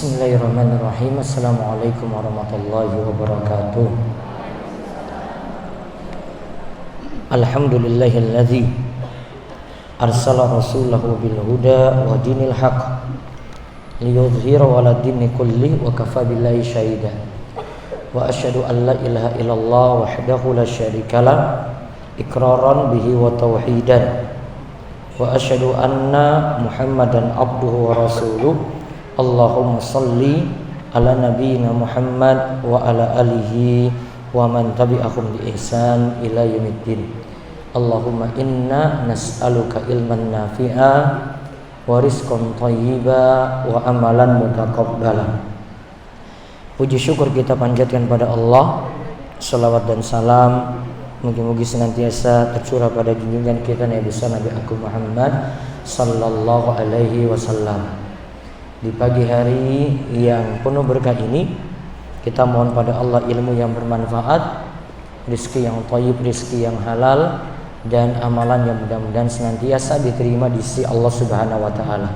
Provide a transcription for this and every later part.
Bismillahirrahmanirrahim. Assalamualaikum warahmatullahi wabarakatuh. Alhamdulillahilladzi arsala rasulahu bil huda wa dinil haq liyudhhirahu 'ala dini kulli wa kafa billahi syahida. Wa asyhadu an la ilaha illallah wahdahu la syarikalah iqraran bihi wa tauhidan. Wa asyhadu anna Muhammadan abduhu wa rasuluh. Allahumma salli ala nabiyyina Muhammad wa ala alihi wa man tabi'ahum bi ihsan ila yaumiddin. Allahumma inna nas'aluka ilman nafi'a wa rizqan thayyiba wa amalan mutaqabbala. Puji syukur kita panjatkan pada Allah. Salawat dan salam mugi-mugi senantiasa tercurah pada junjungan kita Nabi besar Nabi Agung Muhammad sallallahu alaihi wasallam. Di pagi hari yang penuh berkah ini, kita mohon pada Allah ilmu yang bermanfaat, rezeki yang thayyib, rezeki yang halal, dan amalan yang mudah-mudahan senantiasa diterima di sisi Allah Subhanahu wa taala.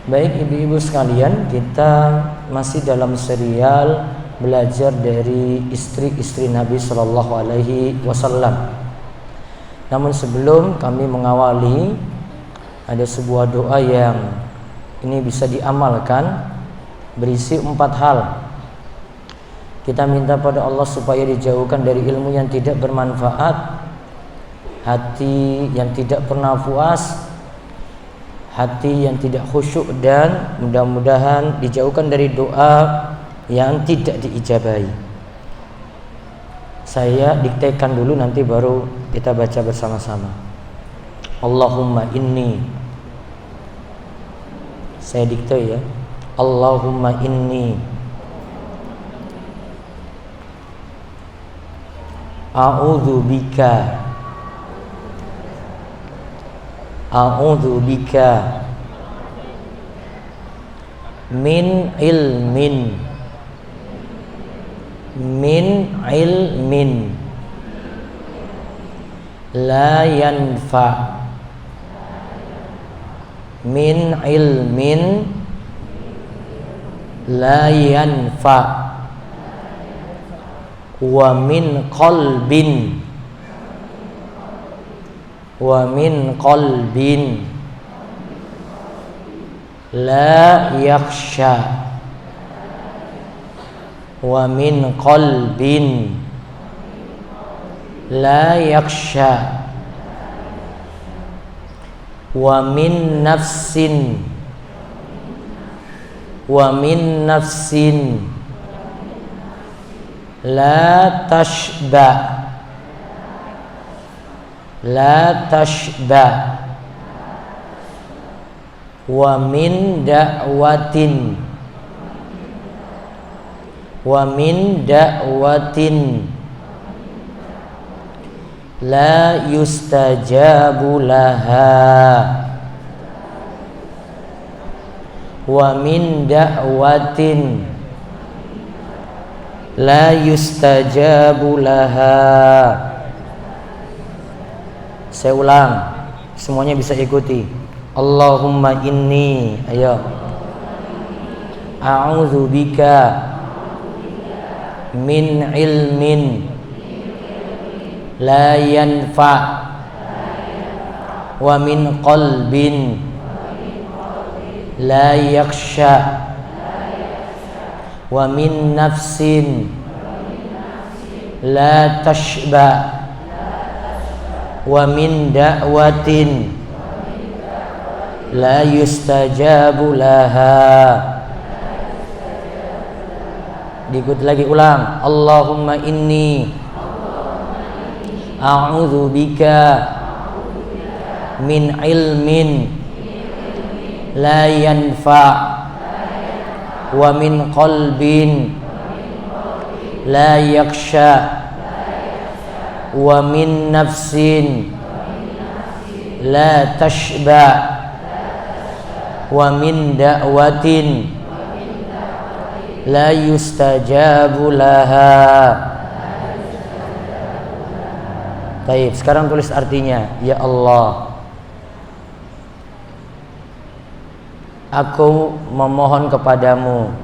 Baik ibu-ibu sekalian, kita masih dalam serial belajar dari istri-istri Nabi sallallahu alaihi wasallam. Namun sebelum kami mengawali, ada sebuah doa yang ini bisa diamalkan, berisi 4 hal. Kita minta pada Allah supaya dijauhkan dari ilmu yang tidak bermanfaat, hati yang tidak pernah puas, hati yang tidak khusyuk, dan mudah-mudahan dijauhkan dari doa yang tidak diijabahi. Saya diktekan dulu, nanti baru kita baca bersama-sama. Allahumma inni, saya dikte ya. Allahumma inni a'udzu bika min ilmin la yanfa, min ilmin la yanfa, wa min qalbin la yakhsha, wa min qalbin la yakhsha, wa min nafsin la tashba, wa min da'watin la yustajabu laha, wa min da'watin la yustajabu laha. Saya ulang, semuanya bisa ikuti. Allahumma inni, ayo, a'udzu bika min ilmin la yanfa, wa min qalbin la yakhsha, wa min nafsin la tashba, wa min da'watin la yustajabu laha. Diikut lagi, ulang. Allahumma inni a'udzu bika min ilmin la yanfa, wa min qalbin la yakhsha, wa min nafsin la tashba, wa min da'watin la yustajabu laha. Baik, sekarang tulis artinya. Ya Allah, aku memohon kepadamu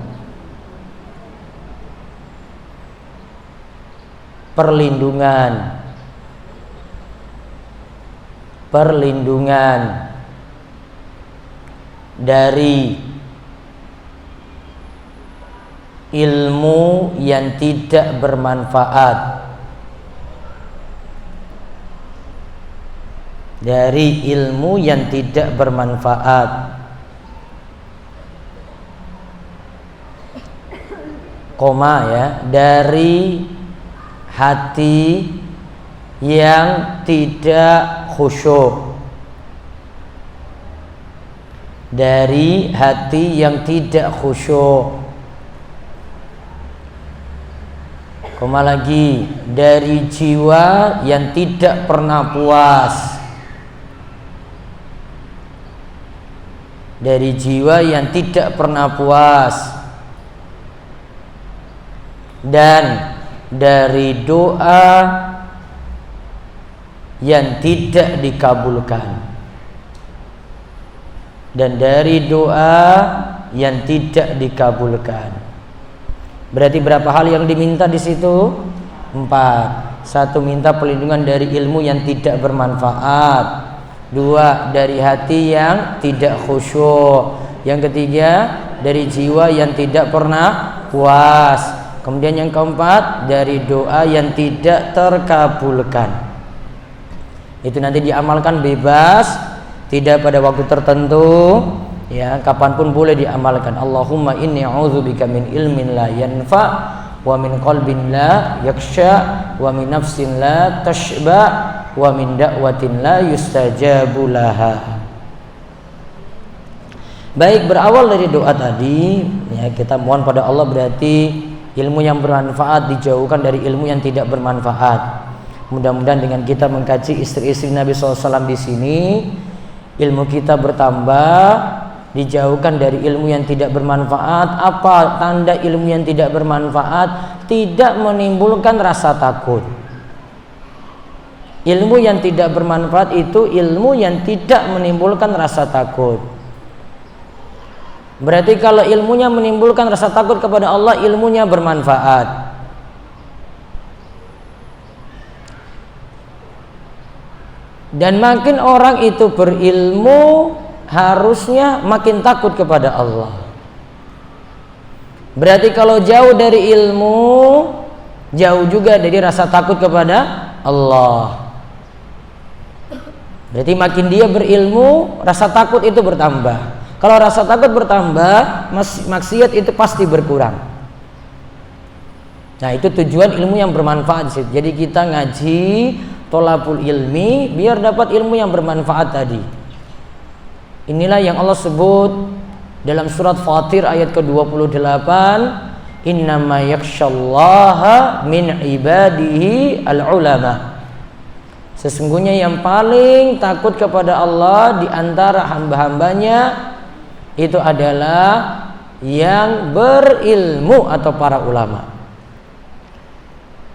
perlindungan dari ilmu yang tidak bermanfaat, dari ilmu yang tidak bermanfaat, dari hati yang tidak khusyuk, dari hati yang tidak khusyuk, lagi dari jiwa yang tidak pernah puas, dari jiwa yang tidak pernah puas, dan dari doa yang tidak dikabulkan, dan dari doa yang tidak dikabulkan. Berarti berapa hal yang diminta di situ? 4. 1, minta perlindungan dari ilmu yang tidak bermanfaat. 2, dari hati yang tidak khusyuk. Yang ketiga, dari jiwa yang tidak pernah puas. Kemudian yang keempat, dari doa yang tidak terkabulkan. Itu nanti diamalkan bebas, tidak pada waktu tertentu, ya, kapanpun boleh diamalkan. Allahumma inni a'udzubika min ilmin la yanfa wa min qalbin la yakhsha wa min nafsin la tashba wa min da'watin la yustajabu laha. Baik, berawal dari doa tadi, ya, kita mohon pada Allah, berarti ilmu yang bermanfaat dijauhkan dari ilmu yang tidak bermanfaat. Mudah-mudahan dengan kita mengkaji istri-istri Nabi SAW di sini, ilmu kita bertambah, dijauhkan dari ilmu yang tidak bermanfaat. Apa tanda ilmu yang tidak bermanfaat? Tidak menimbulkan rasa takut. Ilmu yang tidak bermanfaat itu ilmu yang tidak menimbulkan rasa takut. Berarti kalau ilmunya menimbulkan rasa takut kepada Allah, ilmunya bermanfaat. Dan makin orang itu berilmu, harusnya makin takut kepada Allah. Berarti kalau jauh dari ilmu, jauh juga dari rasa takut kepada Allah. Berarti makin dia berilmu, rasa takut itu bertambah. Kalau rasa takut bertambah, maksiat itu pasti berkurang. Nah, itu tujuan ilmu yang bermanfaat. Jadi kita ngaji tolabul ilmi biar dapat ilmu yang bermanfaat tadi. Inilah yang Allah sebut dalam surat Fatir ayat ke-28, innama yakhsyallaha min ibadihi al-ulama. Sesungguhnya yang paling takut kepada Allah di antara hamba-hambanya itu adalah yang berilmu atau para ulama.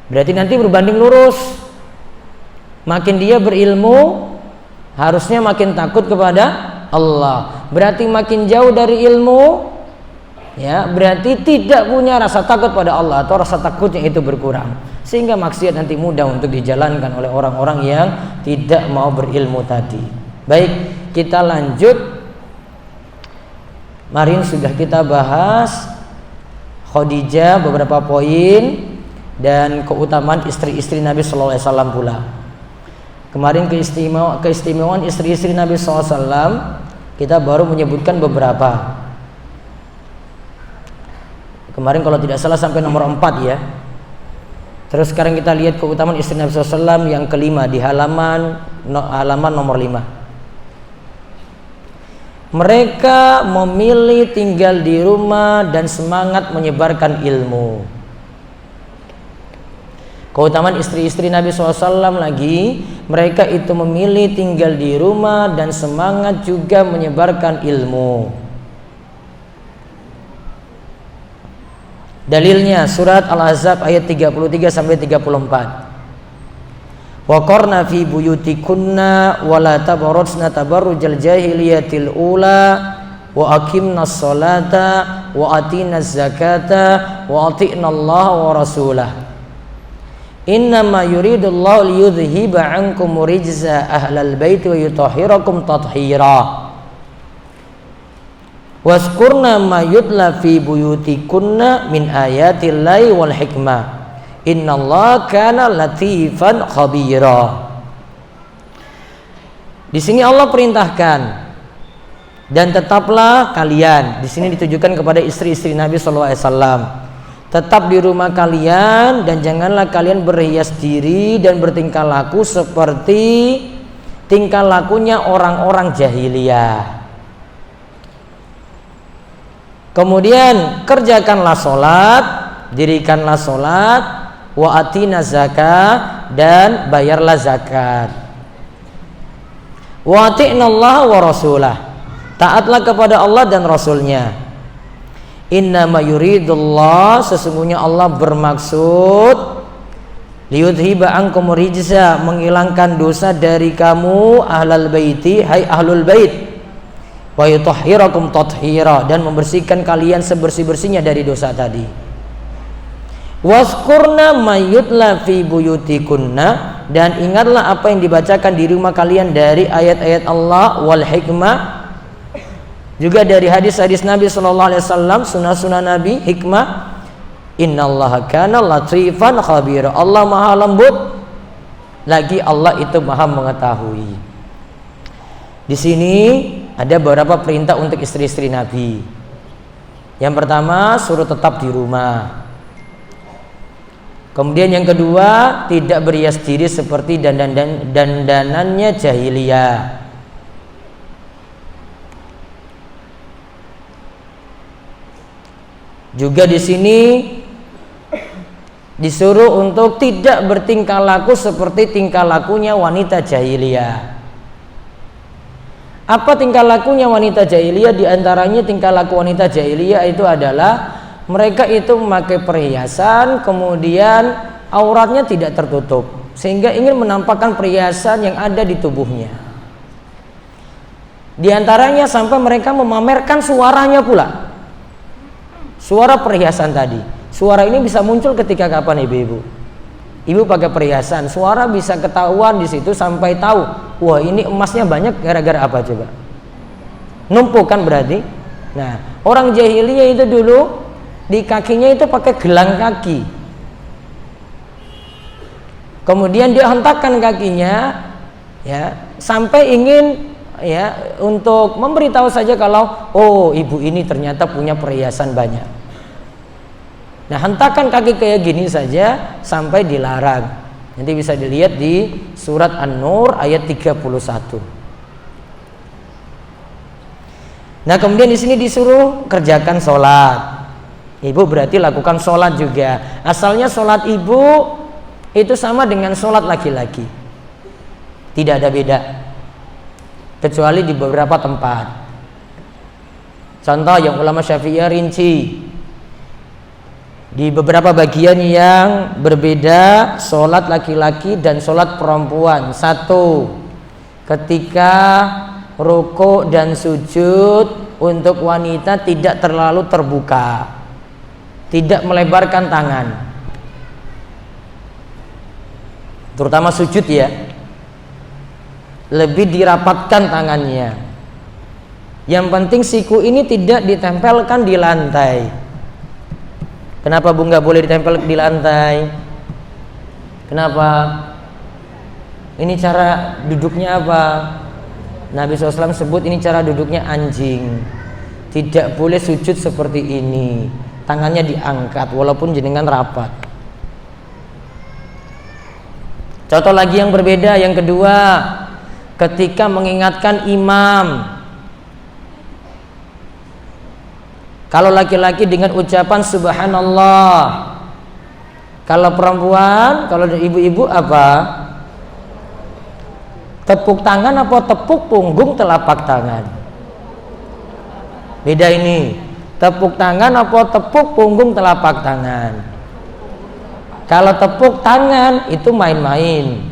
Berarti nanti berbanding lurus. Makin dia berilmu, harusnya makin takut kepada Allah. Berarti makin jauh dari ilmu, ya, berarti tidak punya rasa takut pada Allah, atau rasa takutnya itu berkurang, sehingga maksiat nanti mudah untuk dijalankan oleh orang-orang yang tidak mau berilmu tadi. Baik, kita lanjut. Kemarin sudah kita bahas Khadijah, beberapa poin, dan keutamaan istri-istri Nabi Sallallahu Alaihi Wasallam pula. Kemarin keistimewaan istri-istri Nabi SAW kita baru menyebutkan beberapa. Kemarin kalau tidak salah sampai nomor 4 ya. Terus sekarang kita lihat keutamaan istri Nabi SAW yang kelima di halaman nomor 5. Mereka memilih tinggal di rumah dan semangat menyebarkan ilmu. Keutamaan istri-istri Nabi SAW lagi, mereka itu memilih tinggal di rumah dan semangat juga menyebarkan ilmu. Dalilnya surat Al-Ahzab ayat 33 sampai 34. Wa qarna fi buyutikunna wa la tabarrujna tabarrujal jahiliyatil ula wa aqimnas salata wa atinaz zakata wa ati'na Allah wa rasulah. Innama yuridullahu liyudhhiba 'ankum rijza ahlal bait wa yutahhirakum tathhira. Waskurna ma yutla fi buyutikunna min ayatillahi wal hikmah. Innallaha kana latifan khabira. Di sini Allah perintahkan, dan tetaplah kalian, di sini ditujukan kepada istri-istri Nabi sallallahu alaihi wasallam. Tetap di rumah kalian dan janganlah kalian berhias diri dan bertingkah laku seperti tingkah lakunya orang-orang jahiliyah. Kemudian kerjakanlah sholat, dirikanlah sholat, wa atina zakat, dan bayarlah zakat. Wa ati'nallaha wa rasulah, taatlah kepada Allah dan Rasulnya. Innama yuridullah, sesungguhnya Allah bermaksud, liyudhiba ankum rijza, menghilangkan dosa dari kamu ahlal baiti, hai ahlul bait, wa yutahhirakum tathhira, dan membersihkan kalian sebersih-bersihnya dari dosa tadi. Waskurna ma yutla fi buyutikunna, dan ingatlah apa yang dibacakan di rumah kalian dari ayat-ayat Allah, wal hikmah, juga dari hadis-hadis Nabi sallallahu alaihi wasallam, sunnah-sunnah Nabi, hikmah. Innallaha kana latifan khabira, Allah maha lembut, lagi Allah itu maha mengetahui. Di sini ada beberapa perintah untuk istri-istri Nabi. Yang pertama, suruh tetap di rumah. Kemudian yang kedua, tidak berhias diri seperti dandanannya jahiliyah. Juga di sini disuruh untuk tidak bertingkah laku seperti tingkah lakunya wanita jahiliyah. Apa tingkah lakunya wanita jahiliyah? Di antaranya tingkah laku wanita jahiliyah itu adalah mereka itu memakai perhiasan, kemudian auratnya tidak tertutup, sehingga ingin menampakkan perhiasan yang ada di tubuhnya. Di antaranya sampai mereka memamerkan suaranya pula, suara perhiasan tadi. Suara ini bisa muncul ketika kapan, ibu-ibu? Ibu pakai perhiasan, suara bisa ketahuan di situ sampai tahu, wah ini emasnya banyak gara-gara apa coba? Numpuk kan berarti. Nah, orang jahiliyah itu dulu di kakinya itu pakai gelang kaki. Kemudian dia hentakkan kakinya, ya, sampai ingin, ya, untuk memberitahu saja kalau, oh ibu ini ternyata punya perhiasan banyak. Nah, hentakan kaki kayak gini saja sampai dilarang. Nanti bisa dilihat di surat An-Nur ayat 31. Nah, kemudian di sini disuruh kerjakan sholat. Ibu berarti lakukan sholat juga. Asalnya sholat ibu itu sama dengan sholat laki-laki, tidak ada beda, kecuali di beberapa tempat. Contoh yang ulama Syafi'iyah rinci, di beberapa bagian yang berbeda sholat laki-laki dan sholat perempuan. Satu, ketika ruku dan sujud untuk wanita tidak terlalu terbuka, tidak melebarkan tangan, terutama sujud ya, lebih dirapatkan tangannya. Yang penting siku ini tidak ditempelkan di lantai. Kenapa Bu nggak boleh ditempel di lantai? Kenapa? Ini cara duduknya apa? Nabi SAW sebut ini cara duduknya anjing. Tidak boleh sujud seperti ini, tangannya diangkat walaupun jenengan rapat. Contoh lagi yang berbeda, yang kedua, ketika mengingatkan imam. Kalau laki-laki dengan ucapan subhanallah, kalau perempuan, kalau ibu-ibu apa? Tepuk tangan apa tepuk punggung telapak tangan? Beda ini. Tepuk tangan apa tepuk punggung telapak tangan? Kalau tepuk tangan itu main-main.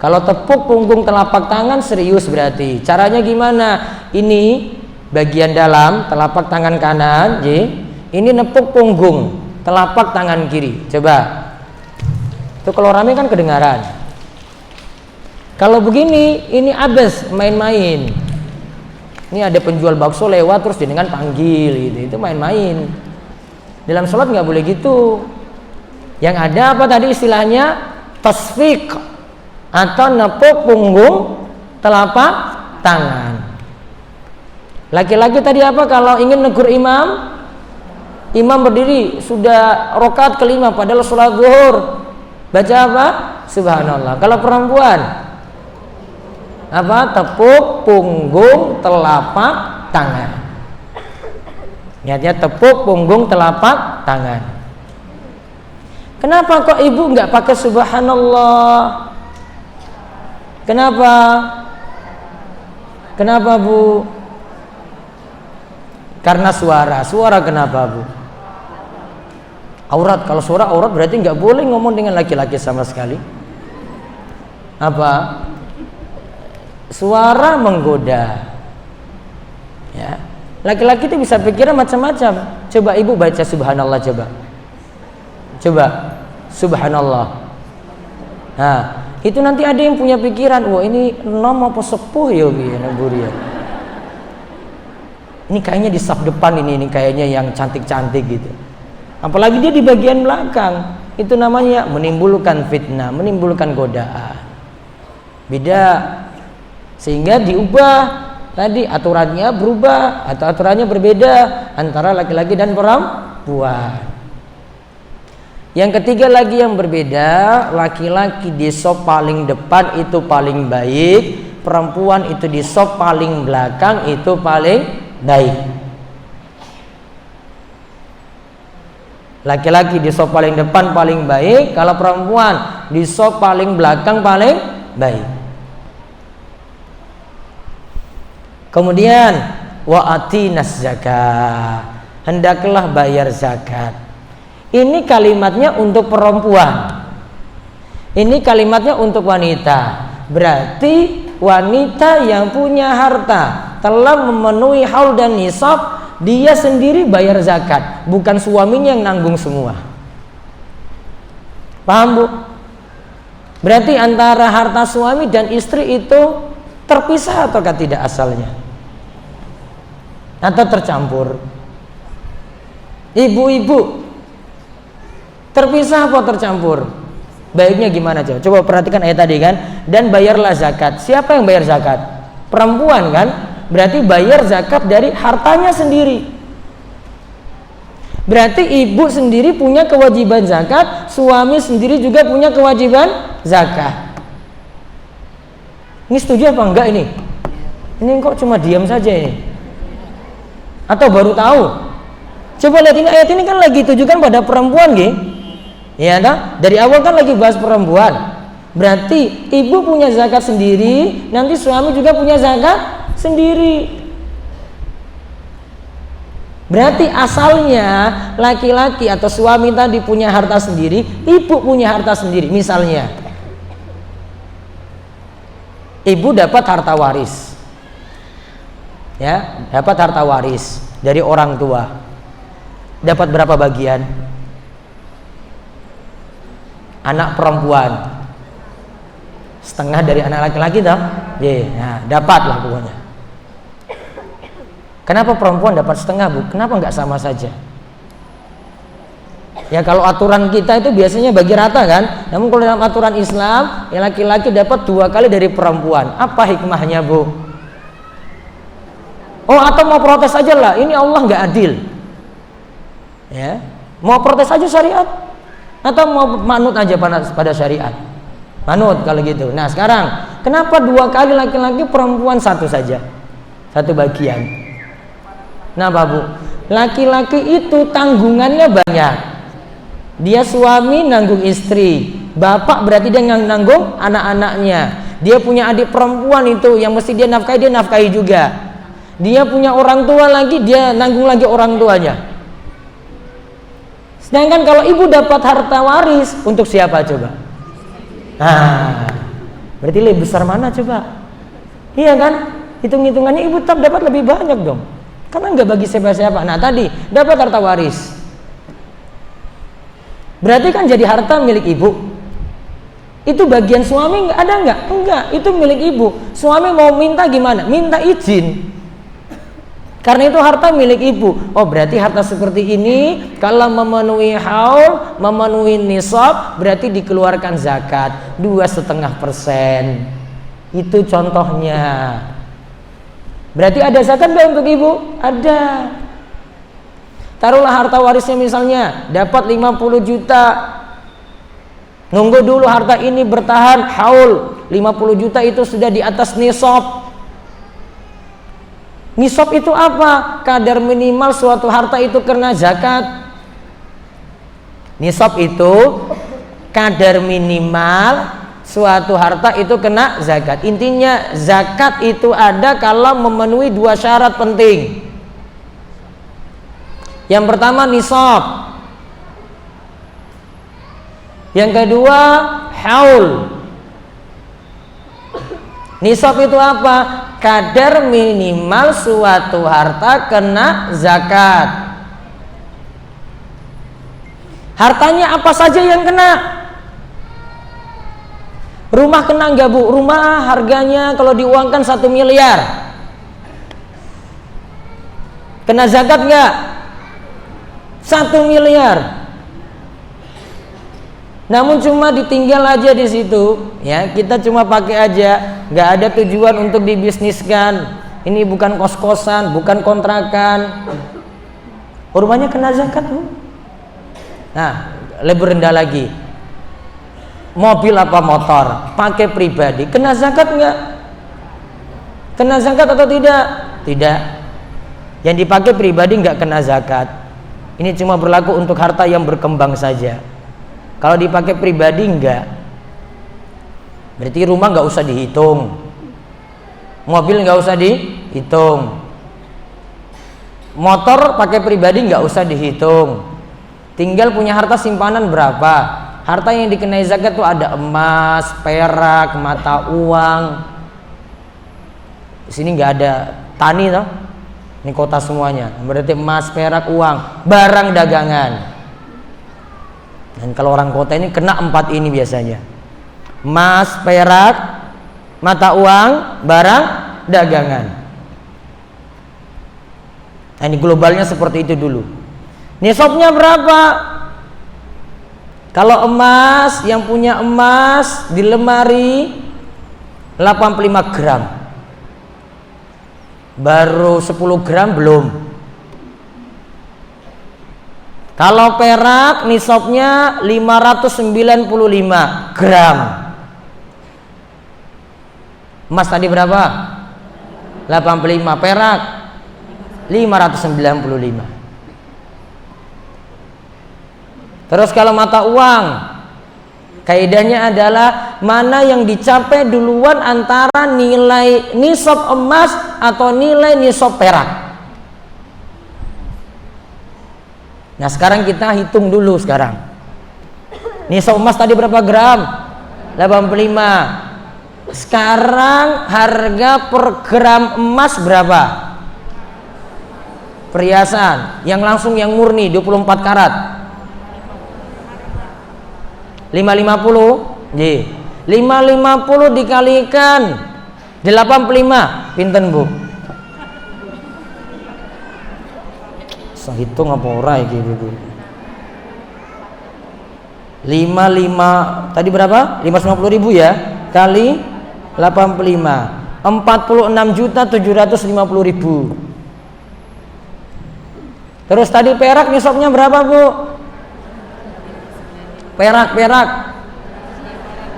Kalau tepuk punggung telapak tangan serius berarti. Caranya gimana? Ini bagian dalam telapak tangan kanan, ini nepuk punggung telapak tangan kiri. Coba Itu kalau rame kan kedengaran. Kalau begini, ini abes, main-main. Ini ada penjual bakso lewat terus dengan panggil gitu. Itu main-main. Dalam sholat nggak boleh gitu. Yang ada apa tadi istilahnya? Tasfik atau nepuk punggung telapak tangan. Laki-laki tadi apa kalau ingin negur imam? Imam berdiri sudah rakaat kelima padahal sholat zuhur. Baca apa? Subhanallah. Kalau perempuan apa? Tepuk punggung telapak tangan. Niatnya tepuk punggung telapak tangan. Kenapa kok ibu nggak pakai subhanallah? Kenapa? Kenapa bu? Karena suara kenapa bu? Aurat, kalau suara aurat berarti nggak boleh ngomong dengan laki-laki sama sekali. Apa? Suara menggoda. Ya, laki-laki itu bisa pikiran macam-macam. Coba ibu baca subhanallah coba. Coba subhanallah. Nah, itu nanti ada yang punya pikiran, wah ini nom apa sepuh ya Bu ya. Ini kayaknya di saf depan ini kayaknya yang cantik-cantik gitu. Apalagi dia di bagian belakang. Itu namanya menimbulkan fitnah, menimbulkan godaan. Beda. Sehingga diubah tadi aturannya berubah atau aturannya berbeda antara laki-laki dan perempuan. Yang ketiga lagi yang berbeda, laki-laki di sop paling depan itu paling baik, perempuan itu di sop paling belakang itu paling baik. Laki-laki di sop paling depan paling baik, kalau perempuan di sop paling belakang paling baik. Kemudian wa atinas zakah, hendaklah bayar zakat. Ini kalimatnya untuk perempuan. Ini kalimatnya untuk wanita. Berarti wanita yang punya harta telah memenuhi haul dan nisab, dia sendiri bayar zakat, bukan suaminya yang nanggung semua. Paham bu? Berarti antara harta suami dan istri itu terpisah ataukah tidak asalnya? Atau tercampur? Ibu-ibu terpisah apa tercampur? Baiknya gimana coba? Coba perhatikan ayat tadi kan. Dan bayarlah zakat. Siapa yang bayar zakat? Perempuan kan? Berarti bayar zakat dari hartanya sendiri. Berarti ibu sendiri punya kewajiban zakat, suami sendiri juga punya kewajiban zakat. Ini setuju apa enggak ini? Ini kok cuma diam saja ini? Atau baru tahu? Coba lihat ini ayat ini kan lagi tujukan pada perempuan gitu. Ya kan? Dari awal kan lagi bahas perempuan. Berarti ibu punya zakat sendiri, nanti suami juga punya zakat sendiri. Berarti asalnya laki-laki atau suami tadi punya harta sendiri, ibu punya harta sendiri. Misalnya ibu dapat harta waris. Ya, dapat harta waris dari orang tua. Dapat berapa bagian? Anak perempuan setengah dari anak laki-laki toh? Nah, dapatlah pokoknya. Kenapa perempuan dapat setengah bu? Kenapa nggak sama saja? Ya kalau aturan kita itu biasanya bagi rata kan. Namun kalau dalam aturan Islam, ya laki-laki dapat 2 kali dari perempuan. Apa hikmahnya bu? Oh atau mau protes aja lah? Ini Allah nggak adil. Ya, mau protes aja syariat? Atau mau manut aja pada syariat? Manut kalau gitu. Nah sekarang kenapa 2 kali laki-laki, perempuan 1 saja, 1 bagian? Nah Pak Bu, laki-laki itu tanggungannya banyak. Dia suami nanggung istri, bapak berarti dia nanggung anak-anaknya. Dia punya adik perempuan itu yang mesti dia nafkahi juga. Dia punya orang tua lagi, dia nanggung lagi orang tuanya. Sedangkan kalau ibu dapat harta waris, untuk siapa coba? Nah, berarti lebih besar mana coba? Iya kan? Hitung-hitungannya ibu tetap dapat lebih banyak dong. Karena nggak bagi siapa-siapa. Nah tadi dapat harta waris. Berarti kan jadi harta milik ibu. Itu bagian suami ada nggak? Enggak, itu milik ibu. Suami mau minta gimana? Minta izin. Karena itu harta milik ibu. Oh, berarti harta seperti ini kalau memenuhi haul, memenuhi nisab, berarti dikeluarkan zakat 2,5%. Itu contohnya. Berarti ada zakat nggak untuk ibu? Ada. Taruhlah harta warisnya misalnya dapat 50 juta. Nunggu dulu harta ini bertahan haul. 50 juta itu sudah di atas nisab. Nisab itu apa? Kadar minimal suatu harta itu kena zakat. Nisab itu kadar minimal suatu harta itu kena zakat. Intinya zakat itu ada kalau memenuhi 2 syarat penting. Yang pertama nisab. Yang kedua haul. Nisab itu apa? Kadar minimal suatu harta kena zakat. Hartanya apa saja yang kena? Rumah kena nggak bu? Rumah harganya kalau diuangkan 1 miliar. Kena zakat nggak? 1 miliar. Namun cuma ditinggal aja di situ, ya kita cuma pakai aja, nggak ada tujuan untuk dibisniskan. Ini bukan kos-kosan, bukan kontrakan. Rumahnya kena zakat bu. Nah, lebih rendah lagi. Mobil apa motor, pakai pribadi, kena zakat nggak? Kena zakat atau tidak? Tidak. Yang dipakai pribadi nggak kena zakat. Ini cuma berlaku untuk harta yang berkembang saja. Kalau dipakai pribadi enggak. Berarti rumah enggak usah dihitung. Mobil enggak usah dihitung. Motor pakai pribadi enggak usah dihitung. Tinggal punya harta simpanan berapa. Harta yang dikenai zakat itu ada emas, perak, mata uang. Di sini enggak ada tani toh. Ini kota semuanya. Berarti emas, perak, uang, barang dagangan. Dan kalau orang kota ini kena 4 ini biasanya. Emas, perak, mata uang, barang dagangan. Nah, ini globalnya seperti itu dulu. Nisabnya berapa? Kalau emas, yang punya emas di lemari 85 gram. Baru 10 gram belum. Kalau perak nisabnya 595 gram. Emas tadi berapa? 85, perak 595. Terus kalau mata uang, kaidahnya adalah mana yang dicapai duluan antara nilai nisab emas atau nilai nisab perak. Nah sekarang kita hitung dulu sekarang. Nisab emas tadi berapa gram? 85. Sekarang harga per gram emas berapa? Perhiasan yang langsung yang murni 24 karat. 550. J. 550 dikalikan 85. Pinten bu? Hitung apa ora iki gitu. 55 tadi berapa? 550.000 ya kali 85 46.750.000. Terus tadi perak nisabnya berapa bu? Perak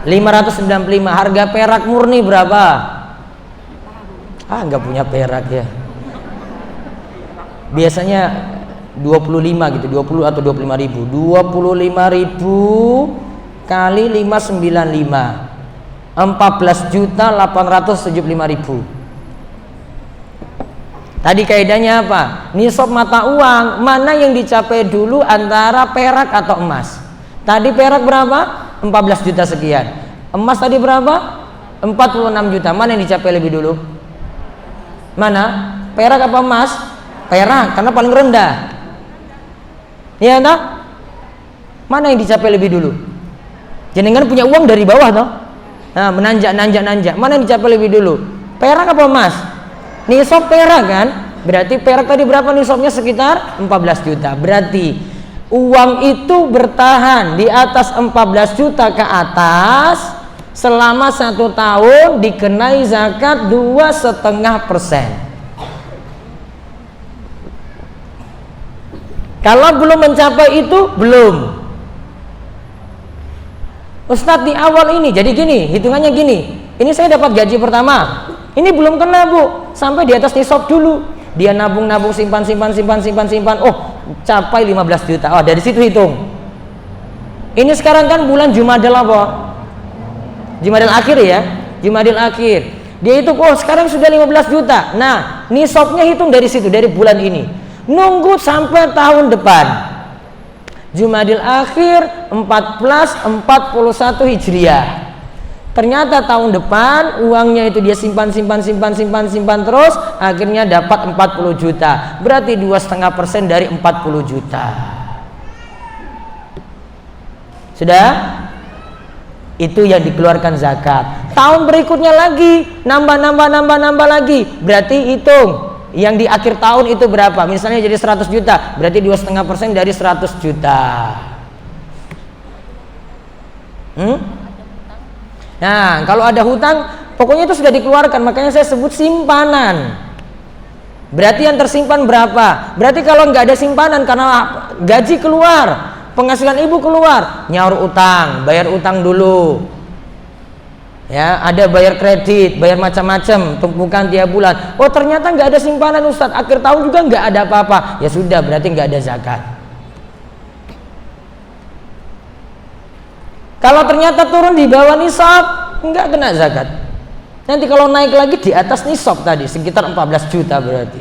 595. Harga perak murni berapa? Nggak punya perak ya. Biasanya 25 gitu, 20 atau 25.000. 25.000 kali 595. 14.875.000. Tadi kaidahnya apa? Nisab mata uang mana yang dicapai dulu antara perak atau emas? Tadi perak berapa? 14 juta sekian. Emas tadi berapa? 46 juta. Mana yang dicapai lebih dulu? Mana? Perak apa emas? Perak, karena paling rendah. Ya tak? Mana yang dicapai lebih dulu? Jenengan punya uang dari bawah toh. Nah, menanjak. Mana yang dicapai lebih dulu? Perak apa emas? Nisab perak kan? Berarti perak tadi berapa nisabnya? Sekitar 14 juta. Berarti uang itu bertahan di atas 14 juta ke atas selama 1 tahun dikenai zakat 2,5%. Kalau belum mencapai itu belum. Ustadz di awal ini jadi gini, hitungannya gini. Ini saya dapat gaji pertama. Ini belum kena Bu, sampai di atas nisab dulu. Dia nabung simpan. Oh, capai 15 juta. Oh, dari situ hitung. Ini sekarang kan bulan Jumadil apa? Jumadil akhir ya. Jumadil akhir. Dia itu sekarang sudah 15 juta. Nah, nisabnya hitung dari situ, dari bulan ini. Nunggu sampai tahun depan. Jumadil akhir 1441 Hijriah. Ternyata tahun depan uangnya itu dia simpan terus, akhirnya dapat 40 juta. Berarti 2,5% dari 40 juta. Sudah? Itu yang dikeluarkan zakat. Tahun berikutnya lagi nambah lagi. Berarti hitung yang di akhir tahun itu berapa? Misalnya jadi 100 juta, berarti 2,5% dari 100 juta. Nah, kalau ada hutang, pokoknya itu sudah dikeluarkan, makanya saya sebut simpanan. Berarti yang tersimpan berapa? Berarti kalau nggak ada simpanan karena gaji keluar, penghasilan ibu keluar, nyaur utang, bayar utang dulu. Ya, ada bayar kredit, bayar macam-macam, tumpukan tiap bulan. Oh, ternyata nggak ada simpanan Ustadz, akhir tahun juga nggak ada apa-apa. Ya sudah, berarti nggak ada zakat. Kalau ternyata turun di bawah nisab, nggak kena zakat. Nanti kalau naik lagi di atas nisab tadi, sekitar 14 juta berarti.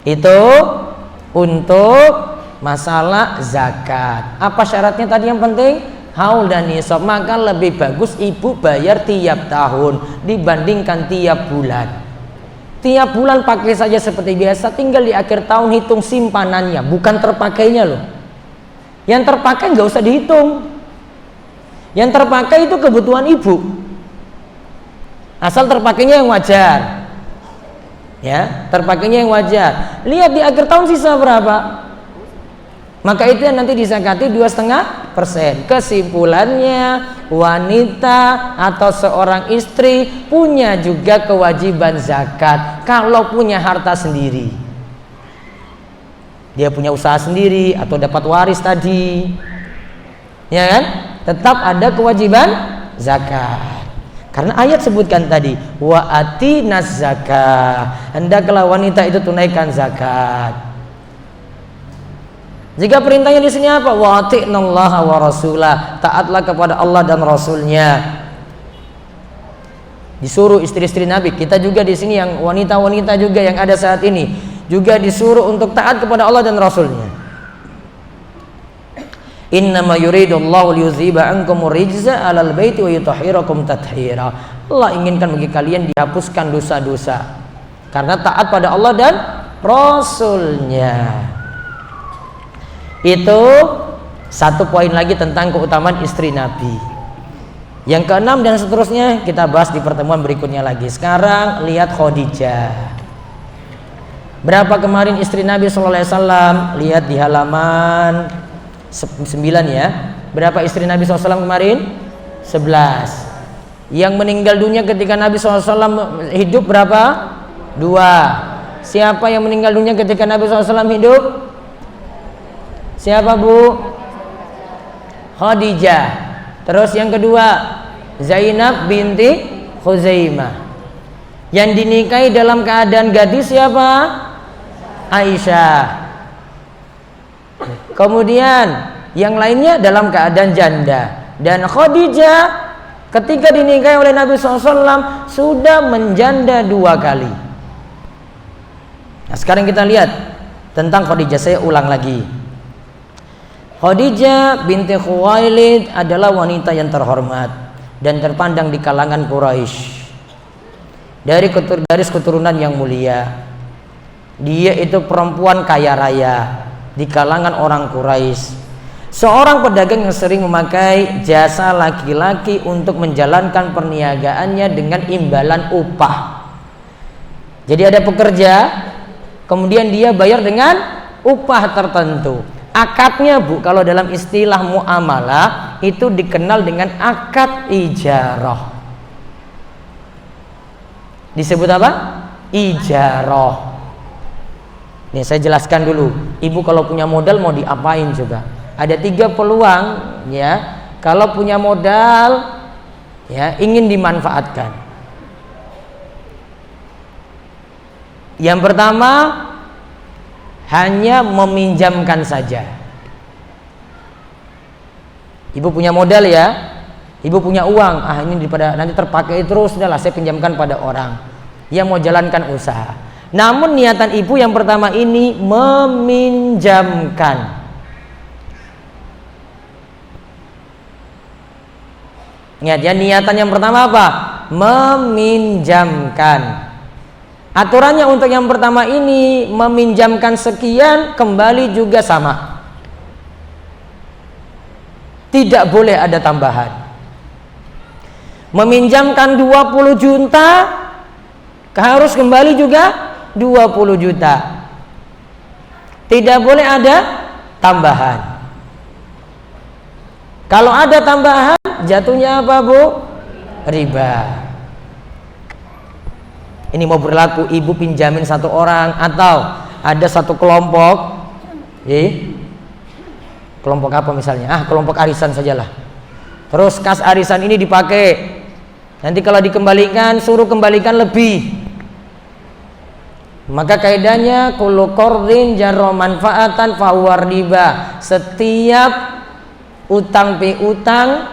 Itu untuk masalah zakat. Apa syaratnya tadi yang penting? Haul dan nisab. Maka lebih bagus ibu bayar tiap tahun dibandingkan tiap bulan. Tiap bulan pakai saja seperti biasa, tinggal di akhir tahun hitung simpanannya, bukan terpakainya loh. Yang terpakai nggak usah dihitung. Yang terpakai itu kebutuhan ibu, asal terpakainya yang wajar. Ya, terpakainya yang wajar. Lihat di akhir tahun sisa berapa, maka itu yang nanti disakati 2,5%. Kesimpulannya, wanita atau seorang istri punya juga kewajiban zakat kalau punya harta sendiri. Dia punya usaha sendiri atau dapat waris tadi, ya kan? Tetap ada kewajiban zakat. Karena ayat sebutkan tadi, wa atinaz zakah, hendaklah wanita itu tunaikan zakat. Jika perintahnya di sini apa? Wa ati'nallaha wa rasulah, taatlah kepada Allah dan Rasulnya. Disuruh istri-istri Nabi, kita juga di sini yang wanita-wanita juga yang ada saat ini juga disuruh untuk taat kepada Allah dan Rasulnya. Innama yuridullahu liyuziba ankumur rijza 'alal baiti wa yutahhirakum tathira. Allah inginkan bagi kalian dihapuskan dosa-dosa karena taat pada Allah dan Rasulnya. Itu satu poin lagi tentang keutamaan istri Nabi. Yang keenam dan seterusnya kita bahas di pertemuan berikutnya lagi. Sekarang lihat Khadijah. Berapa kemarin istri Nabi SAW? Lihat di halaman 9 ya. Berapa istri Nabi SAW kemarin? 11. Yang meninggal dunia ketika Nabi SAW hidup berapa? 2. Siapa yang meninggal dunia ketika Nabi SAW hidup? Siapa Bu? Khadijah. Terus yang kedua, Zainab binti Khuzaimah. Yang dinikahi dalam keadaan gadis siapa? Aisyah. Kemudian yang lainnya dalam keadaan janda. Dan Khadijah ketika dinikahi oleh Nabi SAW sudah menjanda 2 kali. Nah, sekarang kita lihat tentang Khadijah. Saya ulang lagi. Khadijah binti Khuwailid adalah wanita yang terhormat dan terpandang di kalangan Quraisy. Dari garis keturunan yang mulia. Dia itu perempuan kaya raya di kalangan orang Quraisy. Seorang pedagang yang sering memakai jasa laki-laki untuk menjalankan perniagaannya dengan imbalan upah. Jadi ada pekerja, kemudian dia bayar dengan upah tertentu. Akadnya Bu, kalau dalam istilah muamalah itu dikenal dengan akad ijarah. Disebut apa? Ijarah. Nih saya jelaskan dulu. Ibu kalau punya modal mau diapain coba? Ada 3 peluang ya. Kalau punya modal ya ingin dimanfaatkan. Yang pertama hanya meminjamkan saja. Ibu punya modal ya. Ibu punya uang. Ini daripada nanti terpakai terus, udahlah saya pinjamkan pada orang yang mau jalankan usaha. Namun niatan ibu yang pertama ini meminjamkan. Ingat ya, niatan yang pertama apa? Meminjamkan. Aturannya untuk yang pertama ini meminjamkan sekian, kembali juga sama. Tidak boleh ada tambahan. Meminjamkan 20 juta harus kembali juga 20 juta. Tidak boleh ada tambahan. Kalau ada tambahan jatuhnya apa Bu? Riba. Ini mau berlaku ibu pinjamin 1 orang atau ada 1 kelompok. Kelompok apa misalnya? Kelompok arisan sajalah. Terus kas arisan ini dipakai. Nanti kalau dikembalikan suruh kembalikan lebih. Maka kaidahnya kullu qardin jarra manfaatan fahuwa riba. Setiap utang piutang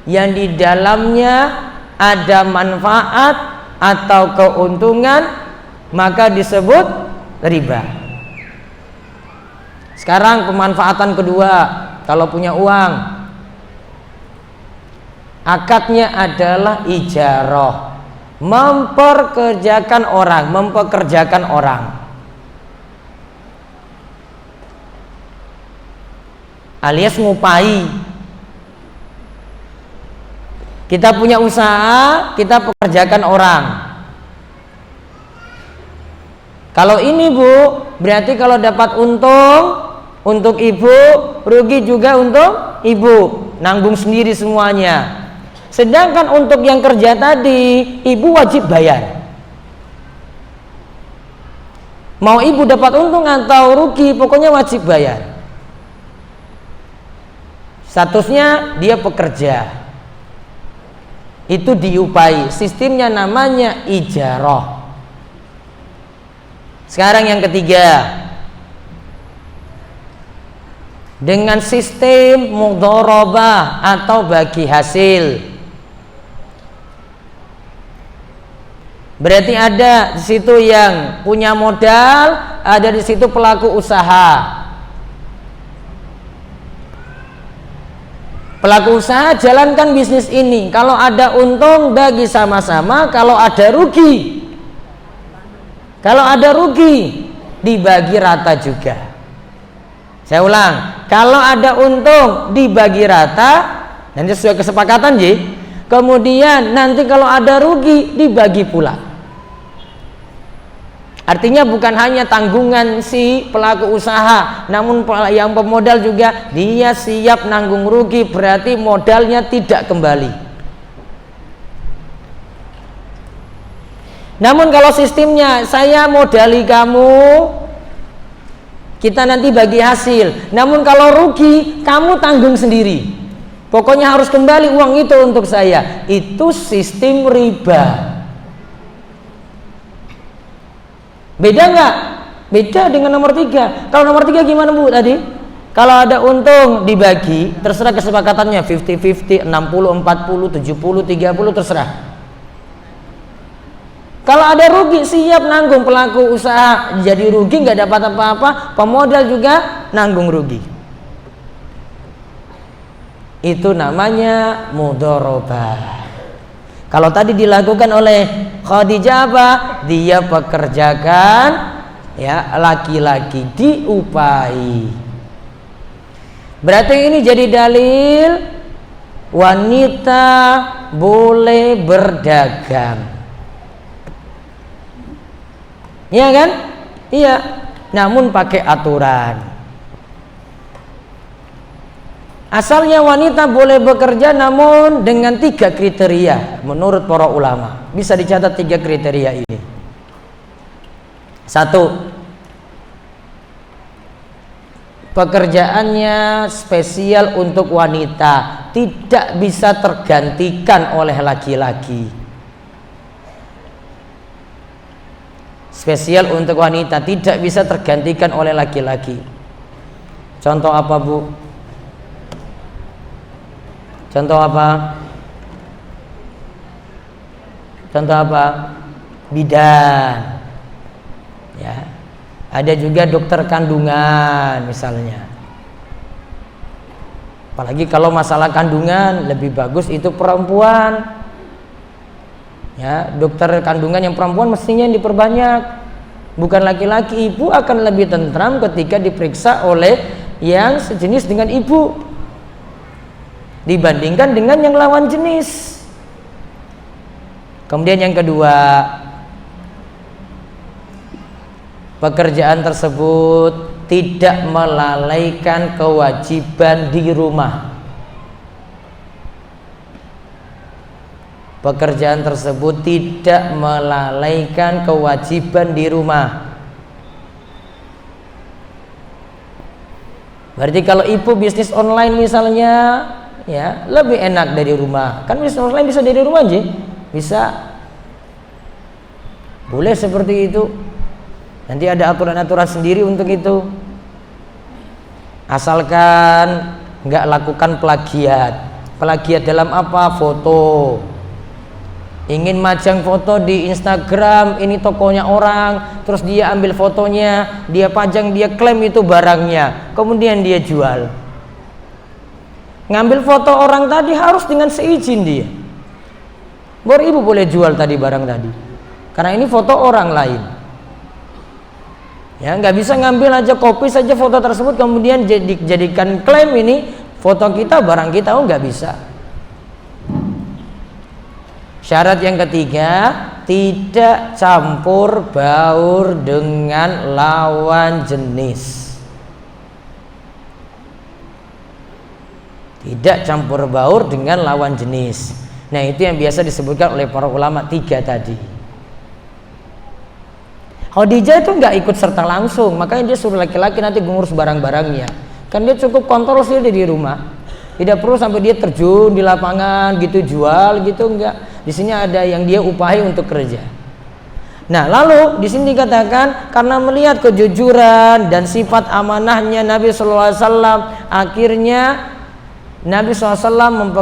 yang di dalamnya ada manfaat atau keuntungan maka disebut riba. Sekarang pemanfaatan kedua, kalau punya uang akadnya adalah ijarah, mempekerjakan orang, alias ngupai. Kita punya usaha, kita pekerjakan orang. Kalau ini Bu, berarti kalau dapat untung untuk ibu, rugi juga untuk ibu, nanggung sendiri semuanya. Sedangkan untuk yang kerja tadi, ibu wajib bayar. Mau ibu dapat untung atau rugi, pokoknya wajib bayar. Statusnya dia pekerja. Itu diupai, sistemnya namanya ijarah. Sekarang yang ketiga, dengan sistem mudharabah atau bagi hasil. Berarti ada di situ yang punya modal, ada di situ pelaku usaha. Pelaku usaha jalankan bisnis ini. Kalau ada untung bagi sama-sama, kalau ada rugi dibagi rata juga. Saya ulang, kalau ada untung dibagi rata, nanti sesuai kesepakatan kemudian nanti kalau ada rugi dibagi pula. Artinya bukan hanya tanggungan si pelaku usaha, namun yang pemodal juga dia siap nanggung rugi, berarti modalnya tidak kembali. Namun kalau sistemnya saya modali kamu, kita nanti bagi hasil. Namun kalau rugi kamu tanggung sendiri. Pokoknya harus kembali uang itu untuk saya. Itu sistem riba. Beda nggak? Beda dengan nomor 3. Kalau nomor 3 gimana Bu tadi? Kalau ada untung dibagi, terserah kesepakatannya 50-50, 60-40, 70-30 terserah. Kalau ada rugi siap nanggung pelaku usaha, jadi rugi nggak dapat apa-apa, pemodal juga nanggung rugi. Itu namanya mudharabah. Kalau tadi dilakukan oleh Khadijah apa? Dia pekerjakan ya laki-laki diupai. Berarti ini jadi dalil wanita boleh berdagang. Iya kan? Iya. Namun pakai aturan. Asalnya wanita boleh bekerja namun dengan 3 kriteria menurut para ulama. Bisa dicatat 3 kriteria ini. 1. Pekerjaannya spesial untuk wanita, tidak bisa tergantikan oleh laki-laki. Spesial untuk wanita, tidak bisa tergantikan oleh laki-laki. Contoh apa, Bu? Contoh apa? Contoh apa? Bidan. Ya. Ada juga dokter kandungan misalnya. Apalagi kalau masalah kandungan lebih bagus itu perempuan. Ya, dokter kandungan yang perempuan mestinya diperbanyak. Bukan laki-laki. Ibu akan lebih tentram ketika diperiksa oleh yang sejenis dengan ibu dibandingkan dengan yang lawan jenis. Kemudian yang kedua, pekerjaan tersebut tidak melalaikan kewajiban di rumah. Pekerjaan tersebut tidak melalaikan kewajiban di rumah. Berarti kalau ibu bisnis online misalnya, ya lebih enak dari rumah. Kan bisnis online bisa dari rumah aja, bisa. Boleh seperti itu. Nanti ada aturan-aturan sendiri untuk itu. Asalkan nggak lakukan plagiat. Plagiat dalam apa? Foto. Ingin majang foto di Instagram, ini tokonya orang, terus dia ambil fotonya, dia pajang, dia klaim itu barangnya, kemudian dia jual. Ngambil foto orang tadi harus dengan seizin dia. Baru ibu boleh jual tadi barang tadi, karena ini foto orang lain. Ya, nggak bisa ngambil aja copy saja foto tersebut kemudian jadikan klaim ini foto kita, barang kita. Oh, nggak bisa. Syarat yang ketiga, tidak campur baur dengan lawan jenis. Tidak campur baur dengan lawan jenis. Nah, itu yang biasa disebutkan oleh para ulama 3 tadi. Khadijah itu nggak ikut serta langsung, makanya dia suruh laki-laki nanti ngurus barang-barangnya. Kan dia cukup kontrol sendiri di rumah. Tidak perlu sampai dia terjun di lapangan gitu jual gitu, enggak. Di sini ada yang dia upahi untuk kerja. Nah, lalu di sini dikatakan karena melihat kejujuran dan sifat amanahnya Nabi SAW, akhirnya Nabi SAW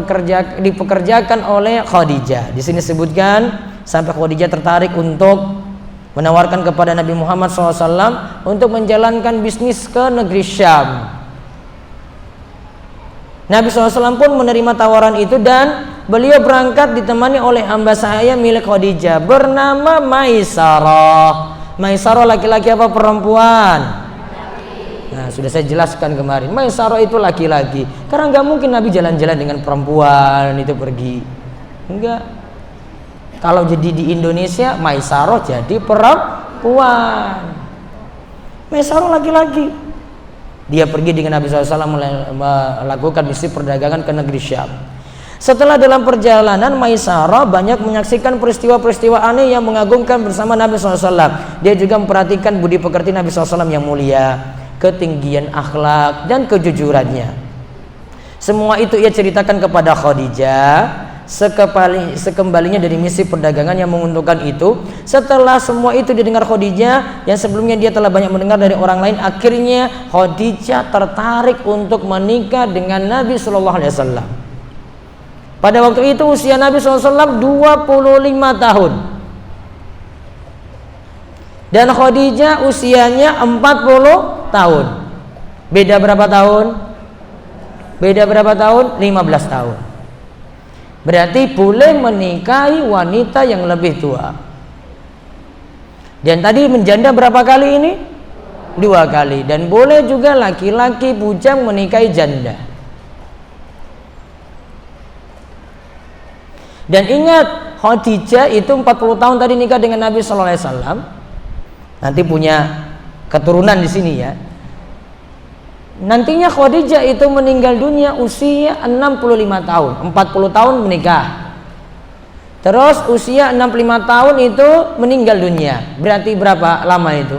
dipekerjakan oleh Khadijah. Di sini sebutkan sampai Khadijah tertarik untuk menawarkan kepada Nabi Muhammad SAW untuk menjalankan bisnis ke negeri Syam. Nabi SAW pun menerima tawaran itu dan beliau berangkat ditemani oleh hamba sahaya milik Khadijah bernama Maisarah. Maisarah laki-laki apa perempuan? Nah, sudah saya jelaskan kemarin. Maisarah itu laki-laki. Karena nggak mungkin Nabi jalan-jalan dengan perempuan itu pergi. Enggak. Kalau jadi di Indonesia, Maisarah jadi perempuan. Maisarah laki-laki. Dia pergi dengan Nabi SAW melakukan misi perdagangan ke negeri Syam. Setelah dalam perjalanan, Maisarah banyak menyaksikan peristiwa-peristiwa aneh yang mengagumkan bersama Nabi SAW. Dia juga memperhatikan budi pekerti Nabi SAW yang mulia, ketinggian akhlak dan kejujurannya. Semua itu ia ceritakan kepada Khadijah sekembalinya dari misi perdagangan yang menguntungkan itu. Setelah semua itu didengar Khadijah yang sebelumnya dia telah banyak mendengar dari orang lain, akhirnya Khadijah tertarik untuk menikah dengan Nabi SAW. Pada waktu itu usia Nabi SAW 25 tahun dan Khadijah usianya 40 tahun. Beda berapa tahun? Beda berapa tahun? 15 tahun. Berarti boleh menikahi wanita yang lebih tua. Dan tadi menjanda berapa kali ini? 2 kali. Dan boleh juga laki-laki bujang menikahi janda. Dan ingat, Khadijah itu 40 tahun tadi nikah dengan Nabi sallallahu alaihi wasallam. Nanti punya keturunan di sini ya. Nantinya Khadijah itu meninggal dunia usia 65 tahun, 40 tahun menikah. Terus usia 65 tahun itu meninggal dunia. Berarti berapa lama itu?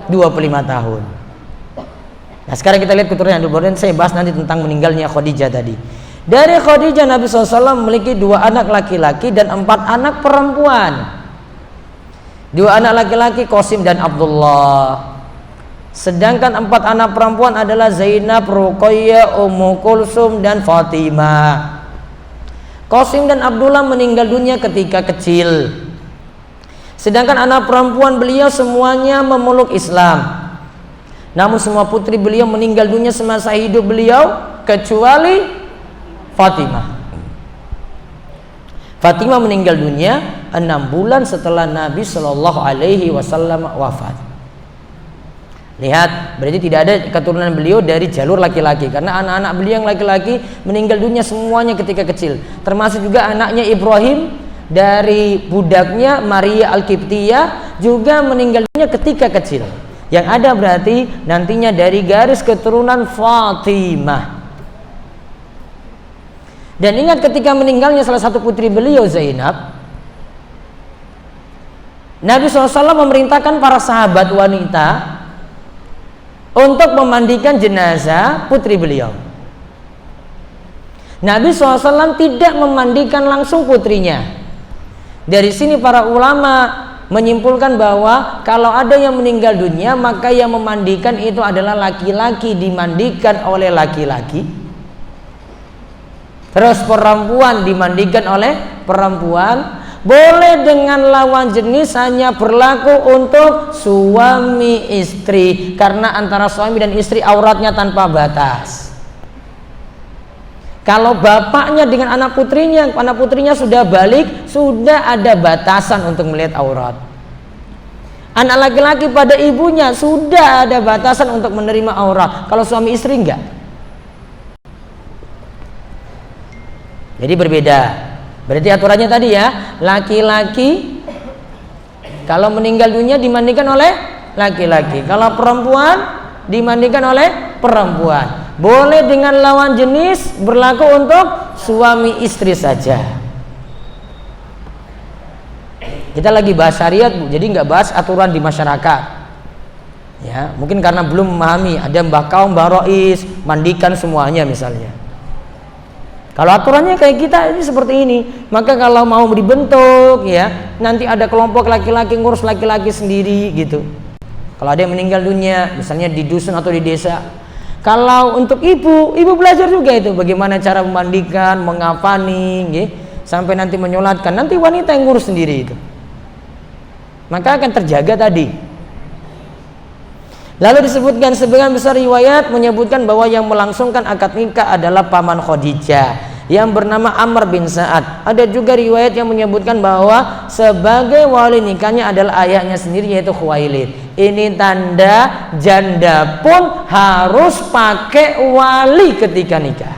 25 tahun. Nah, sekarang kita lihat keturunan dulu. Dan saya bahas nanti tentang meninggalnya Khadijah tadi. Dari Khadijah Nabi SAW memiliki 2 anak laki-laki dan 4 anak perempuan. 2 anak laki-laki Qasim dan Abdullah. Sedangkan 4 anak perempuan adalah Zainab, Ruqayyah, Ummu Kulsum dan Fatimah. Qasim dan Abdullah meninggal dunia ketika kecil. Sedangkan anak perempuan beliau semuanya memeluk Islam. Namun semua putri beliau meninggal dunia semasa hidup beliau kecuali Fatimah. Fatimah meninggal dunia 6 bulan setelah Nabi Shallallahu Alaihi Wasallam wafat. Lihat, berarti tidak ada keturunan beliau dari jalur laki-laki, karena anak-anak beliau yang laki-laki meninggal dunia semuanya ketika kecil, termasuk juga anaknya Ibrahim dari budaknya Maria Al-Qibtiyah juga meninggal dunia ketika kecil. Yang ada berarti nantinya dari garis keturunan Fatimah. Dan ingat ketika meninggalnya salah satu putri beliau Zainab, Nabi SAW memerintahkan para sahabat wanita untuk memandikan jenazah putri beliau. Nabi SAW tidak memandikan langsung putrinya. Dari sini para ulama menyimpulkan bahwa kalau ada yang meninggal dunia, maka yang memandikan itu adalah laki-laki, dimandikan oleh laki-laki. Terus perempuan dimandikan oleh perempuan. Boleh dengan lawan jenis, hanya berlaku untuk suami istri, karena antara suami dan istri auratnya tanpa batas. Kalau bapaknya dengan anak putrinya sudah balik, sudah ada batasan untuk melihat aurat. Anak laki-laki pada ibunya sudah ada batasan untuk menerima aurat. Kalau suami istri enggak. Jadi berbeda. Berarti aturannya tadi ya, laki-laki kalau meninggal dunia dimandikan oleh laki-laki, kalau perempuan dimandikan oleh perempuan. Boleh dengan lawan jenis, berlaku untuk suami istri saja. Kita lagi bahas syariat, Bu, jadi nggak bahas aturan di masyarakat. Ya, mungkin karena belum memahami, ada mbah kaum, mbah rois, mandikan semuanya misalnya. Kalau aturannya kayak kita ini seperti ini, maka kalau mau dibentuk ya, nanti ada kelompok laki-laki ngurus laki-laki sendiri gitu. Kalau ada yang meninggal dunia, misalnya di dusun atau di desa. Kalau untuk ibu belajar juga itu bagaimana cara memandikan, mengapani, gitu, sampai nanti menyolatkan. Nanti wanita yang ngurus sendiri itu. Maka akan terjaga tadi. Lalu disebutkan sebagian besar riwayat menyebutkan bahwa yang melangsungkan akad nikah adalah paman Khadijah yang bernama Amr bin Sa'ad. Ada juga riwayat yang menyebutkan bahwa sebagai wali nikahnya adalah ayahnya sendiri, yaitu Khuwailid. Ini tanda janda pun harus pakai wali ketika nikah.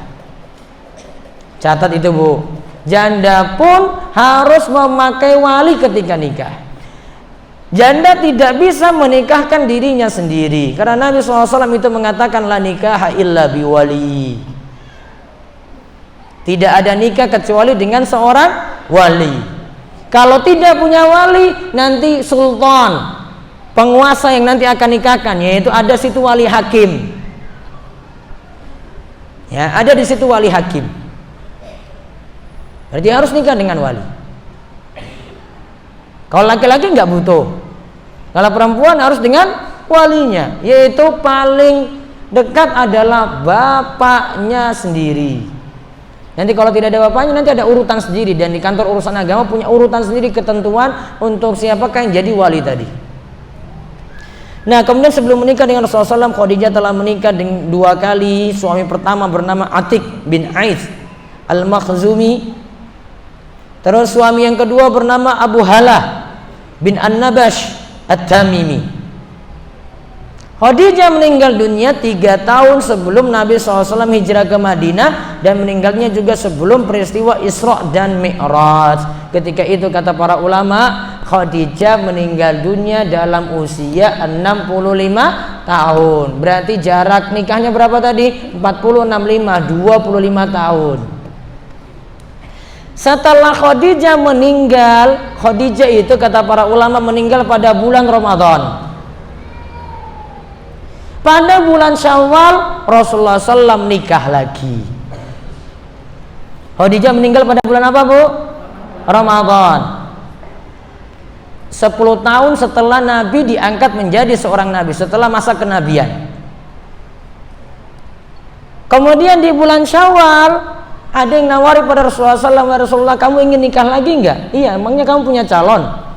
Catat itu, Bu. Janda pun harus memakai wali ketika nikah. Janda tidak bisa menikahkan dirinya sendiri, karena Nabi SAW itu mengatakan la nikaha illa biwali. Tidak ada nikah kecuali dengan seorang wali. Kalau tidak punya wali, nanti sultan, penguasa yang nanti akan nikahkan, yaitu ada situ wali hakim. Ya, ada di situ wali hakim. Berarti harus nikah dengan wali. Kalau laki-laki nggak butuh. Kalau perempuan harus dengan walinya, yaitu paling dekat adalah bapaknya sendiri. Nanti kalau tidak ada bapaknya, nanti ada urutan sendiri, dan di kantor urusan agama punya urutan sendiri ketentuan untuk siapakah yang jadi wali tadi. Nah, kemudian sebelum menikah dengan Rasulullah SAW, Khadijah telah menikah dengan 2 kali. Suami pertama bernama Atik bin Ais Al-Makhzumi. Terus suami yang kedua bernama Abu Halah bin An-Nabash At-Tamimi. Khadijah meninggal dunia 3 tahun sebelum Nabi SAW hijrah ke Madinah, dan meninggalnya juga sebelum peristiwa Isra dan Mi'raj. Ketika itu kata para ulama, Khadijah meninggal dunia dalam usia 65 tahun. Berarti jarak nikahnya berapa tadi? 40, 65, 25 tahun. Setelah Khadijah meninggal, Khadijah itu kata para ulama meninggal pada bulan Ramadan. Pada bulan Syawal Rasulullah SAW nikah lagi. Khadijah meninggal pada bulan apa, Bu? Ramadan. 10 tahun setelah Nabi diangkat menjadi seorang Nabi, setelah masa kenabian. Kemudian di bulan Syawal ada yang nawari pada Rasulullah SAW, Rasulullah, kamu ingin nikah lagi enggak? Iya, emangnya kamu punya calon?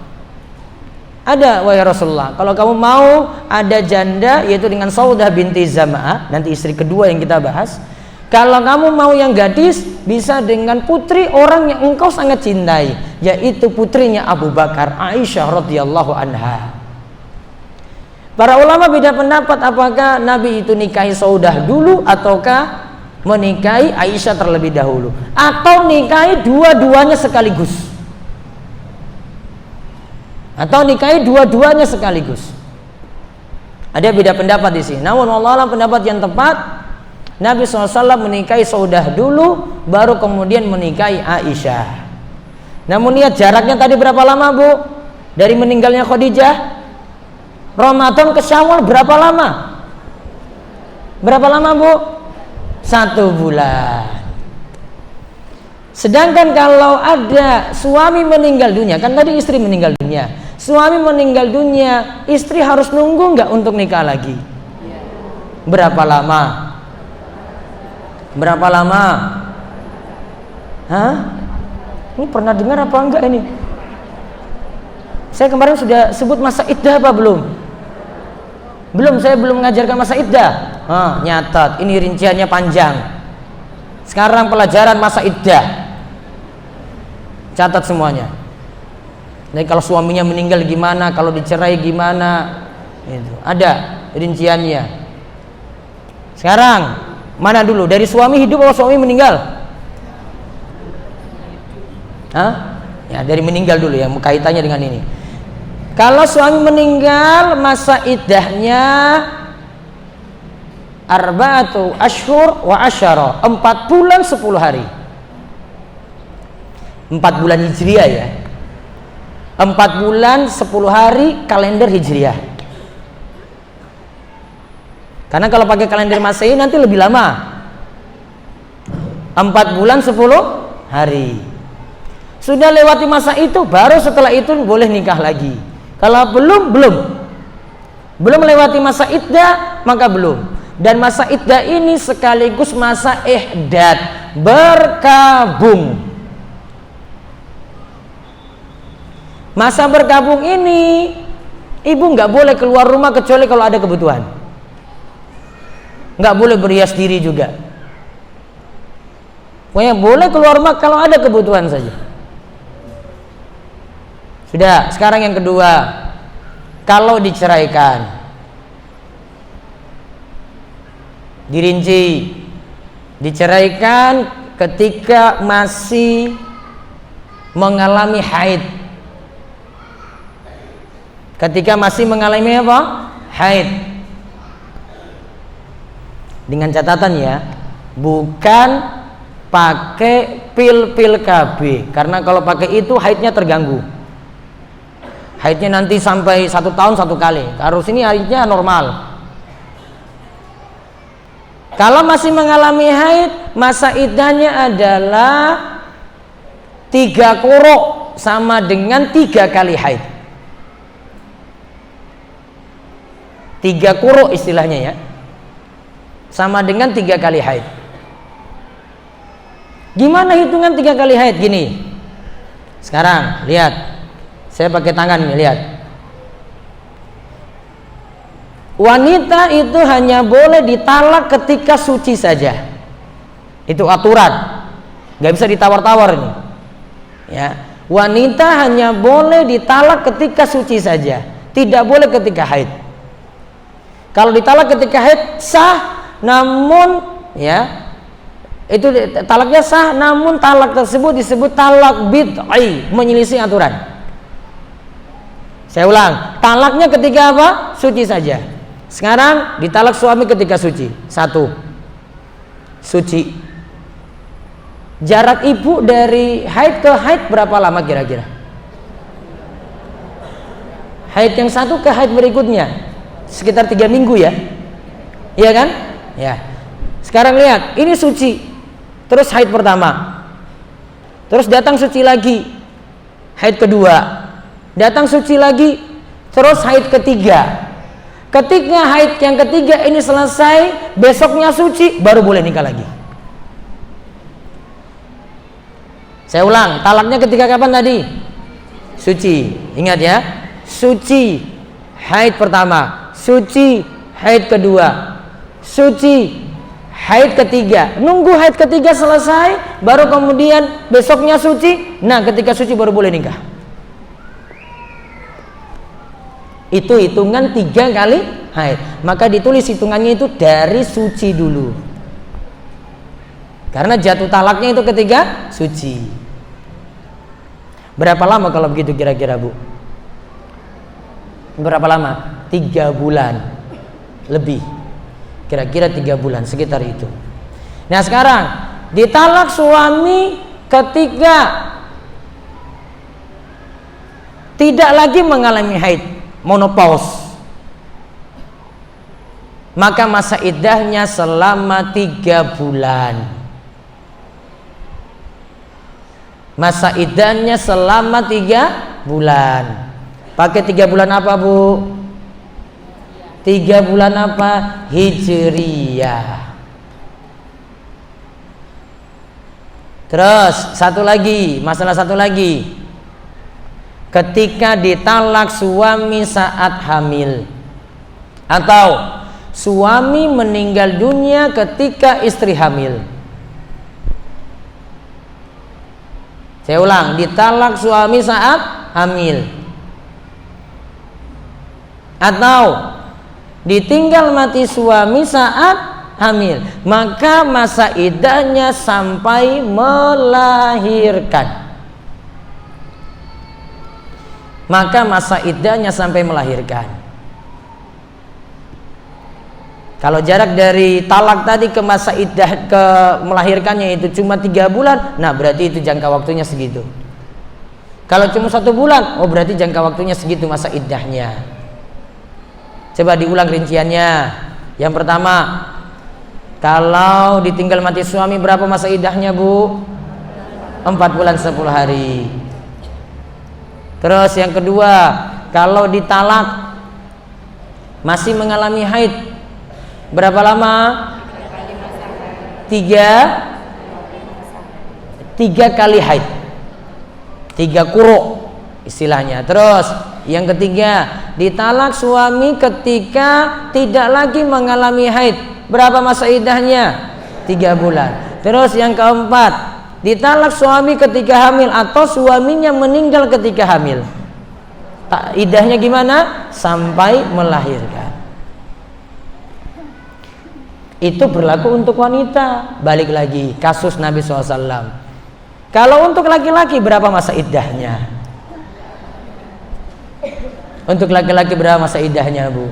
Ada, wahai Rasulullah. Kalau kamu mau ada janda, yaitu dengan Saudah binti Zam'ah, nanti istri kedua yang kita bahas. Kalau kamu mau yang gadis, bisa dengan putri orang yang engkau sangat cintai, yaitu putrinya Abu Bakar, Aisyah radhiyallahu anha. Para ulama beda pendapat apakah Nabi itu nikahi Saudah dulu ataukah menikahi Aisyah terlebih dahulu, atau nikahi dua-duanya sekaligus. Atau nikahi dua-duanya sekaligus. Ada beda pendapat di sini. Namun Allah pendapat yang tepat, Nabi SAW menikahi Saudah dulu, baru kemudian menikahi Aisyah. Namun lihat jaraknya tadi berapa lama, Bu? Dari meninggalnya Khadijah, Ramadan ke Syawal berapa lama? Berapa lama, Bu? 1 bulan. Sedangkan kalau ada suami meninggal dunia, kan tadi istri meninggal dunia, suami meninggal dunia, istri harus nunggu nggak untuk nikah lagi? Berapa lama? Berapa lama? Hah? Ini pernah dengar apa enggak ini? Saya kemarin sudah sebut masa iddah apa belum? Belum, saya belum mengajarkan masa iddah. Nyatat, ini rinciannya panjang. Sekarang pelajaran masa iddah. Catat semuanya. Jadi kalau suaminya meninggal gimana, kalau dicerai gimana, itu ada rinciannya. Sekarang mana dulu, dari suami hidup atau suami meninggal? Ya dari meninggal dulu ya, kaitannya dengan ini. Kalau suami meninggal, masa iddahnya arba'atu ashhur wa asyara, 4 bulan 10 hari. 4 bulan Hijriah ya. 4 bulan 10 hari kalender Hijriah. Karena kalau pakai kalender Masehi nanti lebih lama. 4 bulan 10 hari. Sudah lewati masa itu, baru setelah itu boleh nikah lagi. Kalau belum melewati masa iddah, maka belum. Dan masa iddah ini sekaligus masa ihdad, berkabung. Masa berkabung ini, ibu nggak boleh keluar rumah kecuali kalau ada kebutuhan. Nggak boleh berhias diri juga. Pokoknya boleh keluar rumah kalau ada kebutuhan saja. Sudah, sekarang yang kedua, kalau diceraikan, dirinci, diceraikan ketika masih mengalami haid. Ketika masih mengalami apa? Haid. Dengan catatan ya, bukan pakai pil-pil KB, karena kalau pakai itu haidnya terganggu. Haidnya nanti sampai 1 tahun 1 kali. Harus ini haidnya normal. Kalau masih mengalami haid, masa iddahnya adalah 3 quru, sama dengan 3 kali haid. 3 quru istilahnya ya, sama dengan 3 kali haid. Gimana hitungan 3 kali haid? Gini, sekarang lihat, saya pakai tangan nih, lihat. Wanita itu hanya boleh ditalak ketika suci saja. Itu aturan, nggak bisa ditawar-tawar nih ya. Wanita hanya boleh ditalak ketika suci saja, tidak boleh ketika haid. Kalau ditalak ketika haid sah, namun ya itu talaknya sah, namun talak tersebut disebut talak bid'i, menyelisih aturan. Saya ulang, talaknya ketika apa? Suci saja. Sekarang ditalak suami ketika suci. 1. Suci. Jarak ibu dari haid ke haid berapa lama kira-kira? Haid yang satu ke haid berikutnya sekitar 3 minggu ya, iya kan? Ya. Sekarang lihat, ini suci, terus haid pertama, terus datang suci lagi, haid kedua, datang suci lagi, terus haid ketiga. Ketika haid yang ketiga ini selesai, besoknya suci, baru boleh nikah lagi. Saya ulang, talaknya ketika kapan tadi? Suci, ingat ya, suci haid pertama, suci haid kedua, suci haid ketiga, nunggu haid ketiga selesai baru kemudian besoknya suci. Nah, ketika suci baru boleh nikah. Itu hitungan 3 kali haid. Maka ditulis hitungannya itu dari suci dulu, karena jatuh talaknya itu ketika suci. Berapa lama kalau begitu kira-kira, Bu? Berapa lama? 3 bulan lebih, kira-kira 3 bulan sekitar itu. Nah, sekarang ditalak suami ketika tidak lagi mengalami haid, menopause, maka masa iddahnya selama 3 bulan. Masa iddahnya selama 3 bulan. Pakai 3 bulan apa, Bu? 3 bulan apa? Hijriyah. Terus masalah satu lagi. Ketika ditalak suami saat hamil, atau suami meninggal dunia ketika istri hamil. Saya ulang, ditalak suami saat hamil, atau ditinggal mati suami saat hamil, maka masa iddahnya sampai melahirkan. Maka masa iddahnya sampai melahirkan. Kalau jarak dari talak tadi ke masa iddah ke melahirkannya itu cuma 3 bulan, nah berarti itu jangka waktunya segitu. Kalau cuma 1 bulan, oh berarti jangka waktunya segitu masa iddahnya. Coba diulang rinciannya. Yang pertama, kalau ditinggal mati suami berapa masa iddahnya, Bu? 4 bulan 10 hari. Terus yang kedua, kalau ditalak masih mengalami haid berapa lama? 3 kali haid, 3 quru istilahnya. Terus yang ketiga, ditalak suami ketika tidak lagi mengalami haid, berapa masa iddahnya? 3 bulan. Terus yang keempat, ditalak suami ketika hamil atau suaminya meninggal ketika hamil. Iddahnya gimana? Sampai melahirkan. Itu berlaku untuk wanita. Balik lagi kasus Nabi SAW. Kalau untuk laki-laki berapa masa iddahnya? Untuk laki-laki berapa masa iddahnya, Bu?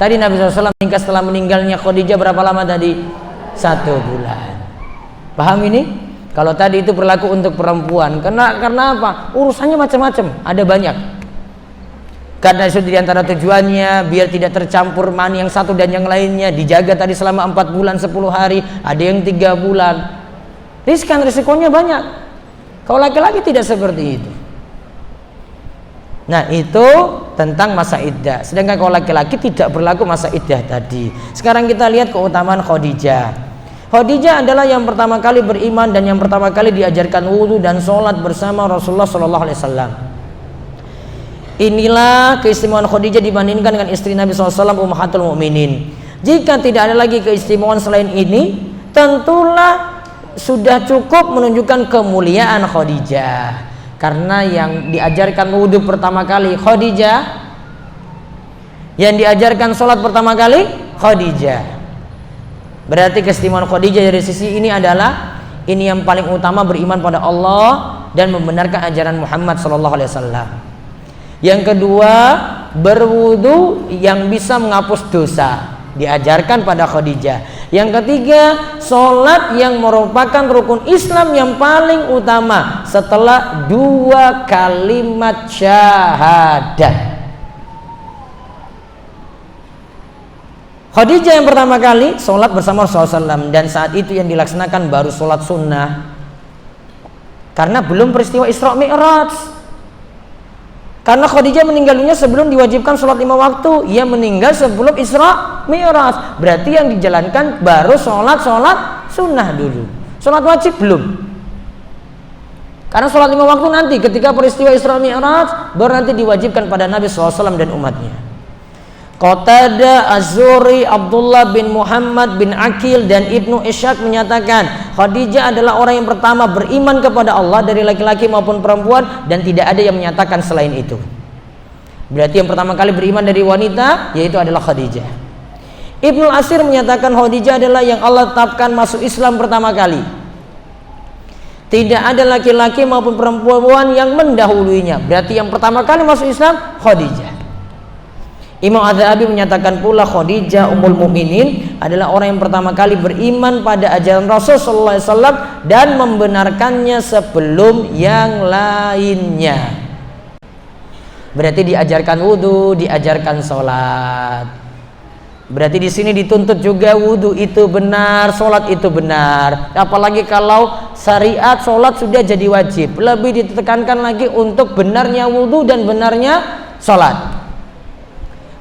Tadi Nabi SAW nikah setelah meninggalnya Khadijah berapa lama tadi? 1 bulan. Paham ini? Kalau tadi itu berlaku untuk perempuan. Karena apa? Urusannya macam-macam, ada banyak. Karena itu diantara tujuannya biar tidak tercampur mani yang satu dan yang lainnya, dijaga tadi selama 4 bulan 10 hari, ada yang 3 bulan. Risikonya banyak. Kalau laki-laki tidak seperti itu. Nah, itu tentang masa iddah. Sedangkan kalau laki-laki tidak berlaku masa iddah tadi. Sekarang kita lihat keutamaan Khadijah. Khadijah adalah yang pertama kali beriman dan yang pertama kali diajarkan wudu dan sholat bersama Rasulullah SAW. Inilah keistimewaan Khadijah dibandingkan dengan istri Nabi SAW, Ummahatul Mukminin. Jika tidak ada lagi keistimewaan selain ini, tentulah sudah cukup menunjukkan kemuliaan Khadijah. Karena yang diajarkan wudhu pertama kali Khadijah, Yang diajarkan sholat pertama kali Khadijah. Berarti keistimewaan Khadijah dari sisi ini adalah ini yang paling utama, beriman pada Allah dan membenarkan ajaran Muhammad SAW. Yang kedua, berwudu yang bisa menghapus dosa, diajarkan pada Khadijah. Yang ketiga, sholat yang merupakan rukun Islam yang paling utama setelah 2 kalimat syahadat. Khadijah yang pertama kali sholat bersama Rasulullah SAW, dan saat itu yang dilaksanakan baru sholat sunnah, karena belum peristiwa Isra Mi'raj. Karena Khadijah meninggal dunia sebelum diwajibkan sholat 5 waktu, ia meninggal sebelum Isra Mi'raj. Berarti yang dijalankan baru sholat sunnah dulu, sholat wajib belum. Karena sholat 5 waktu nanti ketika peristiwa Isra Mi'raj baru nanti diwajibkan pada Nabi SAW dan umatnya. Qatadah, Az-Zuhri, Abdullah bin Muhammad bin Aqil dan Ibnu Ishaq menyatakan Khadijah adalah orang yang pertama beriman kepada Allah dari laki-laki maupun perempuan, dan tidak ada yang menyatakan selain itu. Berarti yang pertama kali beriman dari wanita yaitu adalah Khadijah. Ibnu Asir menyatakan Khadijah adalah yang Allah tetapkan masuk Islam pertama kali. Tidak ada laki-laki maupun perempuan yang mendahuluinya. Berarti yang pertama kali masuk Islam Khadijah. Imam Az-Zahabi menyatakan pula Khadijah Ummul Mukminin adalah orang yang pertama kali beriman pada ajaran Rasul sallallahu alaihi wasallam dan membenarkannya sebelum yang lainnya. Berarti diajarkan wudu, diajarkan sholat. Berarti di sini dituntut juga wudu itu benar, sholat itu benar. Apalagi kalau syariat sholat sudah jadi wajib, lebih ditekankan lagi untuk benarnya wudu dan benarnya sholat.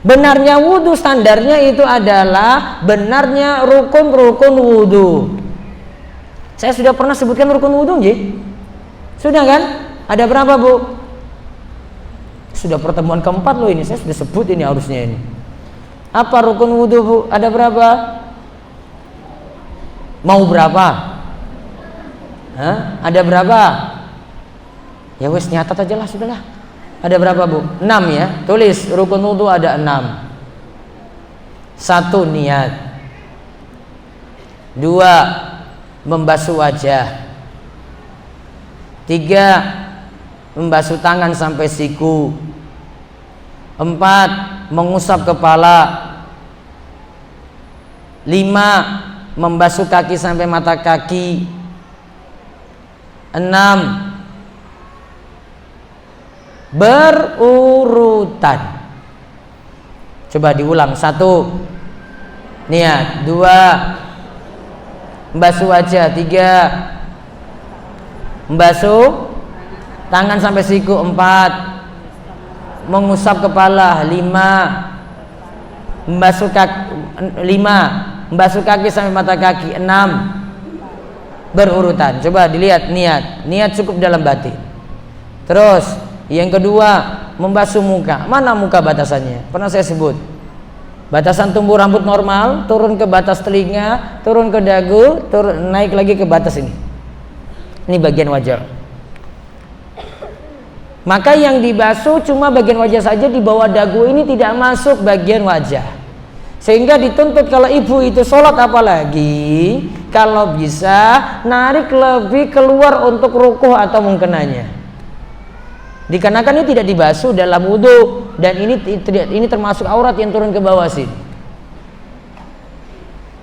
Benarnya wudu standarnya itu adalah benarnya rukun-rukun wudu. Saya sudah pernah sebutkan rukun wudu, nggih? Sudah kan? Ada berapa, Bu? Sudah pertemuan keempat loh ini, saya sudah sebut ini harusnya ini. Apa rukun wudu, Bu? Ada berapa? Mau berapa? Hah? Ada berapa? Ya wes nyatat aja lah, sudahlah. Ada berapa, Bu? 6 ya. Tulis rukun wudu ada 6. 1. Niat. 2. Membasuh wajah. 3. Membasuh tangan sampai siku. 4. Mengusap kepala. 5. Membasuh kaki sampai mata kaki. 6. Berurutan. Coba diulang. 1. Niat. 2. Membasuh wajah. 3. Membasuh tangan sampai siku. 4. Mengusap kepala. 5. Membasuh kaki sampai mata kaki. 6. Berurutan. Coba dilihat niat. Niat cukup dalam batin. Terus yang kedua, membasuh muka. Mana muka batasannya? Pernah saya sebut. Batasan tumbuh rambut normal, turun ke batas telinga, turun ke dagu, naik lagi ke batas ini. Ini bagian wajah. Maka yang dibasuh cuma bagian wajah saja, di bawah dagu ini tidak masuk bagian wajah. Sehingga dituntut kalau ibu itu sholat apalagi kalau bisa narik lebih keluar untuk rukuh atau mengkenanya. Dikarenakan ini tidak dibasuh dalam wudu, dan ini termasuk aurat yang turun ke bawah sini.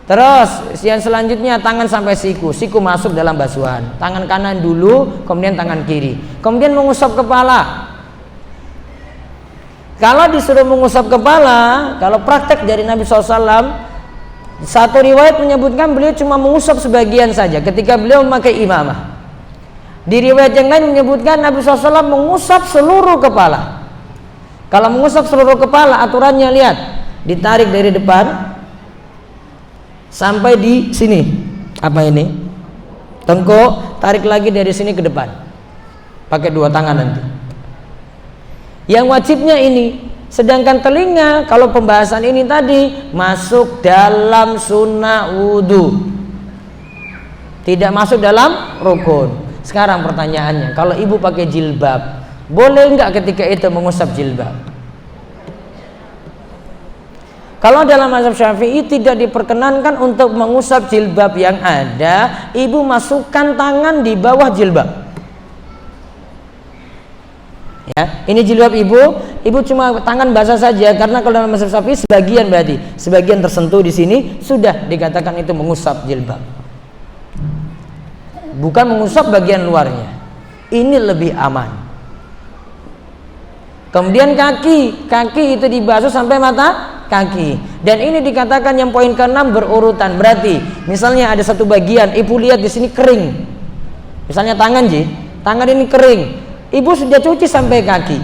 Terus yang selanjutnya tangan sampai siku. Siku masuk dalam basuhan. Tangan kanan dulu, kemudian tangan kiri. Kemudian mengusap kepala. Kalau disuruh mengusap kepala, kalau praktek dari Nabi SAW, satu riwayat menyebutkan beliau cuma mengusap sebagian saja ketika beliau memakai imamah. Di riwayat yang lain menyebutkan Nabi SAW mengusap seluruh kepala. Kalau mengusap seluruh kepala, aturannya lihat, ditarik dari depan sampai di sini. Apa ini? Tengkuk, tarik lagi dari sini ke depan. Pakai 2 tangan nanti. Yang wajibnya ini. Sedangkan telinga, kalau pembahasan ini tadi masuk dalam sunnah wudu, tidak masuk dalam rukun. Sekarang pertanyaannya, kalau ibu pakai jilbab, boleh nggak ketika itu mengusap jilbab? Kalau dalam mazhab Syafi'i tidak diperkenankan untuk mengusap jilbab yang ada, ibu masukkan tangan di bawah jilbab. Ya, ini jilbab ibu cuma tangan basah saja, karena kalau dalam mazhab Syafi'i sebagian tersentuh di sini sudah dikatakan itu mengusap jilbab. Bukan mengusap bagian luarnya. Ini lebih aman. Kemudian kaki itu dibasuh sampai mata kaki. Dan ini dikatakan yang poin ke-6 berurutan. Berarti misalnya ada satu bagian, ibu lihat di sini kering. Misalnya tangan ini kering. Ibu sudah cuci sampai kaki.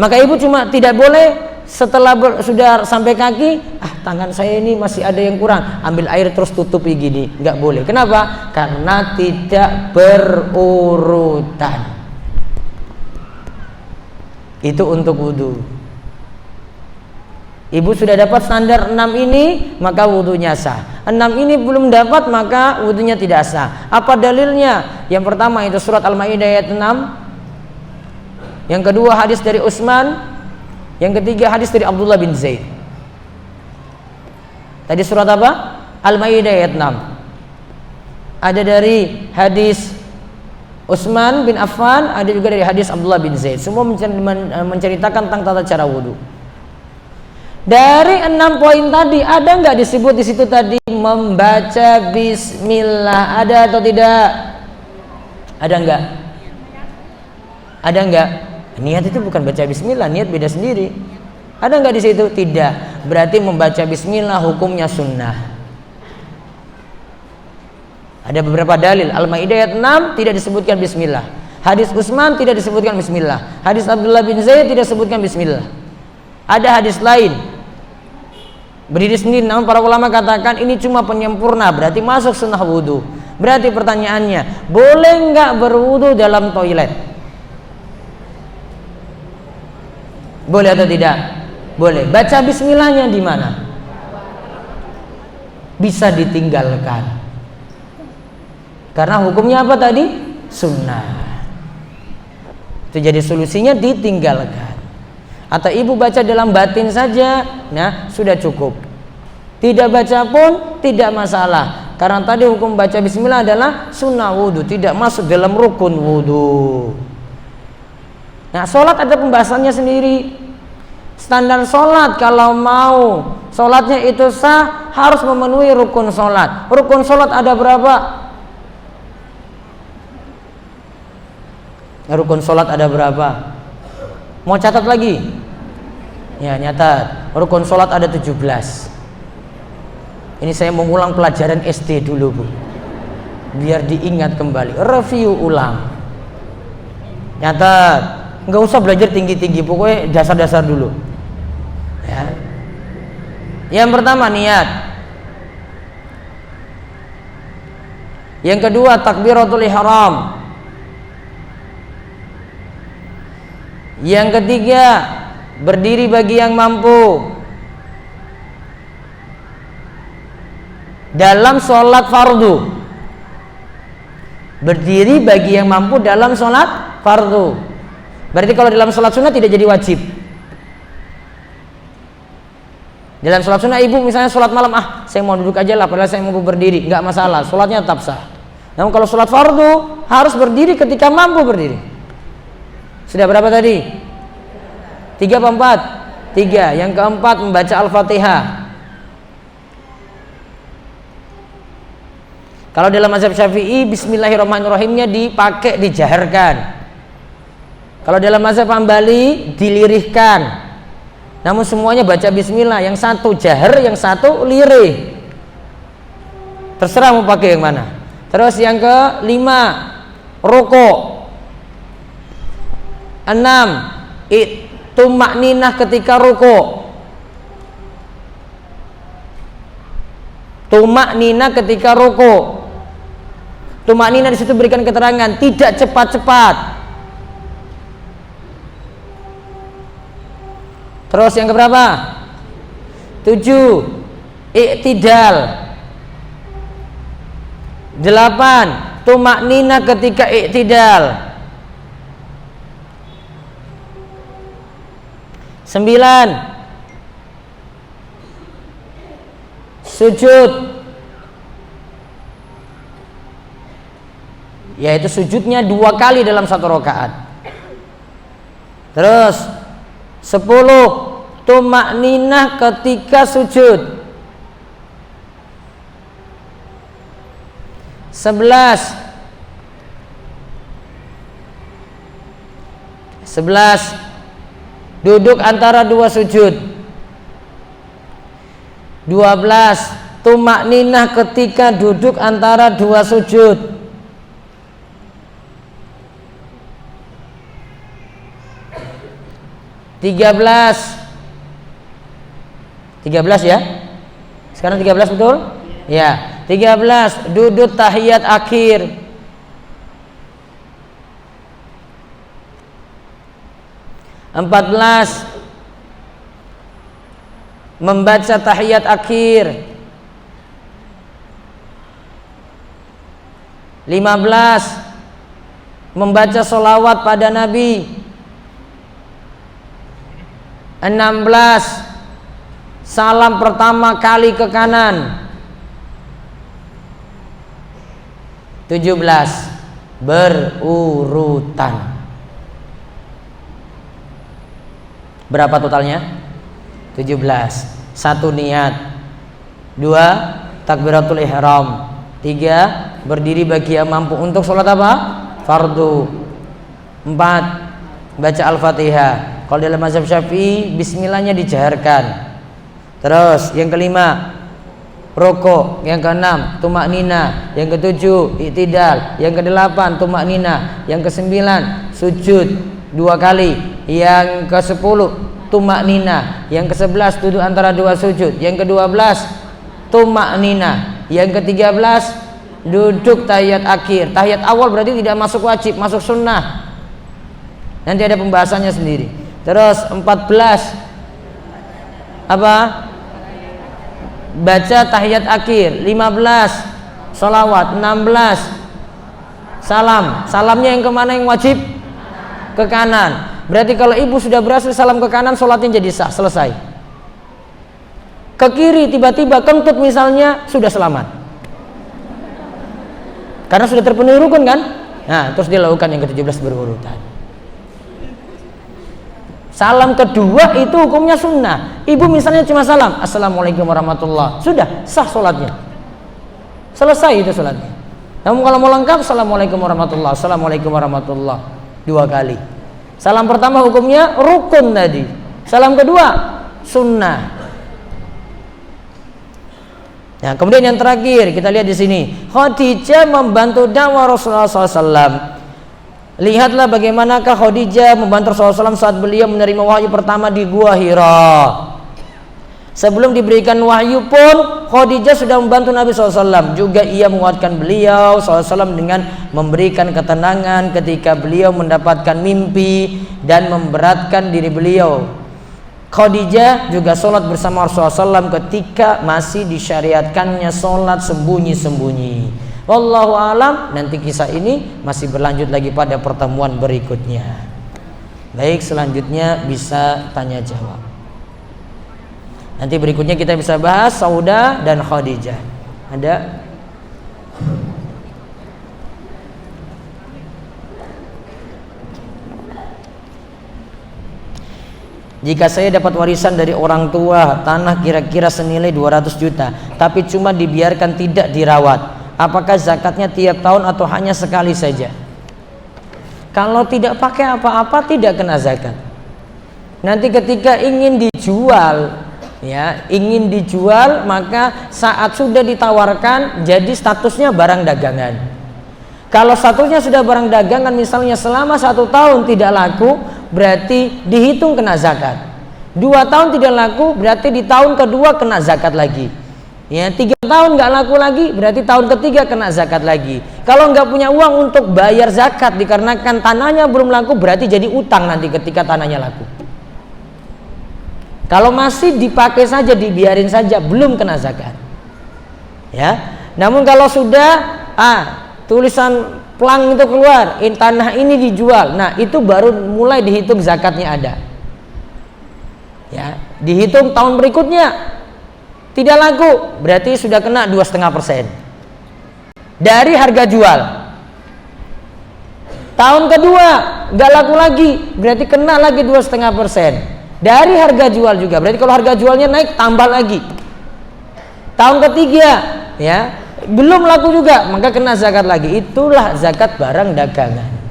Maka ibu cuma tidak boleh setelah sudah sampai kaki, tangan saya ini masih ada yang kurang, ambil air terus tutupi gini. Nggak boleh. Kenapa? Karena tidak berurutan. Itu untuk wudu. Ibu sudah dapat standar 6 ini, maka wudunya sah. 6 ini belum dapat, maka wudunya tidak sah. Apa dalilnya? Yang pertama itu surat Al-Maidah ayat 6. Yang kedua hadis dari Utsman. Yang ketiga hadis dari Abdullah bin Zaid. Tadi surat apa? Al-Maidah ayat 6. Ada dari hadis Utsman bin Affan, ada juga dari hadis Abdullah bin Zaid. Semua menceritakan tentang tata cara wudu. Dari 6 poin tadi, ada nggak disebut di situ tadi membaca bismillah? Ada atau tidak? Ada nggak? Ada nggak? Niat itu bukan baca bismillah, niat beda sendiri. Ada nggak di situ? Tidak. Berarti membaca bismillah hukumnya sunnah. Ada beberapa dalil. Al-Maidah ayat 6 tidak disebutkan bismillah. Hadis Utsman tidak disebutkan bismillah. Hadis Abdullah bin Zaid tidak disebutkan bismillah. Ada hadis lain berdiri sendiri, namun para ulama katakan ini cuma penyempurna, berarti masuk sunnah wudu. Berarti pertanyaannya, boleh nggak berwudu dalam toilet? Boleh atau tidak? Boleh. Baca bismillahnya di mana? Bisa ditinggalkan. Karena hukumnya apa tadi? Sunnah. Itu jadi solusinya ditinggalkan. Atau ibu baca dalam batin saja, nah sudah cukup. Tidak baca pun tidak masalah. Karena tadi hukum baca bismillah adalah sunnah wudu, tidak masuk dalam rukun wudu. Nah, sholat ada pembahasannya sendiri. Standar sholat, kalau mau sholatnya itu sah, harus memenuhi rukun sholat. Rukun sholat ada berapa? Rukun sholat ada berapa? Mau catat lagi? Ya, nyatat. Rukun sholat ada 17. Ini saya mengulang pelajaran SD dulu, Bu, biar diingat kembali. Review ulang. Nyatat. Nggak usah belajar tinggi-tinggi, pokoknya dasar-dasar dulu. Ya. Yang pertama niat. Yang kedua takbiratul ihram. Yang ketiga berdiri bagi yang mampu dalam sholat fardu. Berdiri bagi yang mampu dalam sholat fardu. Berarti kalau dalam sholat sunnah tidak jadi wajib. Dalam sholat sunnah ibu misalnya sholat malam, saya mau duduk aja lah, padahal saya mau berdiri, nggak masalah, sholatnya tetap sah. Namun kalau sholat fardu harus berdiri ketika mampu berdiri. Sudah berapa tadi? 3 apa 4? 3. Yang keempat membaca Al-Fatihah. Kalau dalam mazhab Syafi'i bismillahirrahmanirrahimnya dipakai, dijaharkan. Kalau dalam mazhab Hambali dilirihkan. Namun semuanya baca bismillah, yang satu jahar, yang satu lirih. Terserah mau pakai yang mana. Terus yang ke-5 rukuk. 6 tumakninah ketika rukuk. Tumakninah ketika rukuk. Tumakninah di situ berikan keterangan tidak cepat-cepat. Terus yang keberapa? 7 i'tidal. 8 tumakninah ketika i'tidal. 9 sujud, yaitu sujudnya 2 kali dalam 1 rakaat. Terus 10 tumakninah ketika sujud. 11 duduk antara 2 sujud. 12 tumakninah ketika duduk antara 2 sujud. 13 ya. Sekarang 13 betul? Ya, 13 duduk tahiyat akhir. 14 membaca tahiyat akhir. 15 membaca sholawat pada Nabi. 16 salam pertama kali ke kanan. 17 berurutan. Berapa totalnya? 17. 1 niat, 2 takbiratul ihram, 3 berdiri bagi yang mampu untuk sholat apa? Fardu. 4 baca Al-Fatihah. Kalau dalam mazhab Syafi'i bismillahnya dijaharkan. Terus yang kelima rukuk, yang keenam tumakninah, yang ketujuh i'tidal, yang kedelapan tumakninah, yang kesembilan sujud 2 kali, yang ke-10 tumakninah, yang ke-11 duduk antara 2 sujud, yang ke-12 tumakninah, yang ke-13 duduk tahiyat akhir. Tahiyat awal berarti tidak masuk wajib, masuk sunnah. Nanti ada pembahasannya sendiri. Terus 14 apa? Baca tahiyat akhir. 15 sholawat. 16 salam. Salamnya yang kemana yang wajib? Ke kanan. Berarti kalau ibu sudah berhasil salam ke kanan, sholatnya jadi sah, selesai. Ke kiri tiba-tiba kentut misalnya, sudah selamat, karena sudah terpenuhi rukun kan. Nah terus dia lakukan yang ke-17 berurutan. Salam kedua itu hukumnya sunnah. Ibu misalnya cuma salam assalamualaikum warahmatullah, sudah sah sholatnya, selesai itu sholatnya. Namun kalau mau lengkap assalamualaikum warahmatullah, assalamualaikum warahmatullah 2 kali. Salam pertama hukumnya rukun tadi. Salam kedua sunnah. Nah, kemudian yang terakhir kita lihat di sini, Khadijah membantu dakwah Rasulullah SAW. Lihatlah bagaimanakah Khadijah membantu Rasulullah SAW saat beliau menerima wahyu pertama di Gua Hira. Sebelum diberikan wahyu pun Khadijah sudah membantu Nabi SAW. Juga ia menguatkan beliau SAW dengan memberikan ketenangan ketika beliau mendapatkan mimpi dan memberatkan diri beliau. Khadijah juga sholat bersama Rasulullah SAW ketika masih disyariatkannya sholat sembunyi-sembunyi. Wallahu alam, nanti kisah ini masih berlanjut lagi pada pertemuan berikutnya. Baik, selanjutnya bisa tanya jawab. Nanti berikutnya kita bisa bahas Saudah dan Khadijah. Ada? Jika saya dapat warisan dari orang tua, tanah kira-kira senilai 200 juta, tapi cuma dibiarkan tidak dirawat, apakah zakatnya tiap tahun atau hanya sekali saja? Kalau tidak pakai apa-apa tidak kena zakat. Nanti ketika ingin dijual, ya, ingin dijual, maka saat sudah ditawarkan jadi statusnya barang dagangan. Kalau statusnya sudah barang dagangan, misalnya selama 1 tahun tidak laku, berarti dihitung kena zakat. 2 tahun tidak laku, berarti di tahun kedua kena zakat lagi. Ya, 3 tahun nggak laku lagi, berarti tahun ketiga kena zakat lagi. Kalau nggak punya uang untuk bayar zakat dikarenakan tanahnya belum laku, berarti jadi utang nanti ketika tanahnya laku. Kalau masih dipakai saja, dibiarin saja, belum kena zakat. Ya, namun kalau sudah tulisan plang itu keluar, tanah ini dijual, nah itu baru mulai dihitung zakatnya ada. Ya, dihitung tahun berikutnya. tidak laku, berarti sudah kena 2,5% dari harga jual. Tahun kedua nggak laku lagi, berarti kena lagi 2,5% dari harga jual juga. Berarti kalau harga jualnya naik, tambah lagi. Tahun ketiga ya belum laku juga, maka kena zakat lagi. Itulah zakat barang dagangan.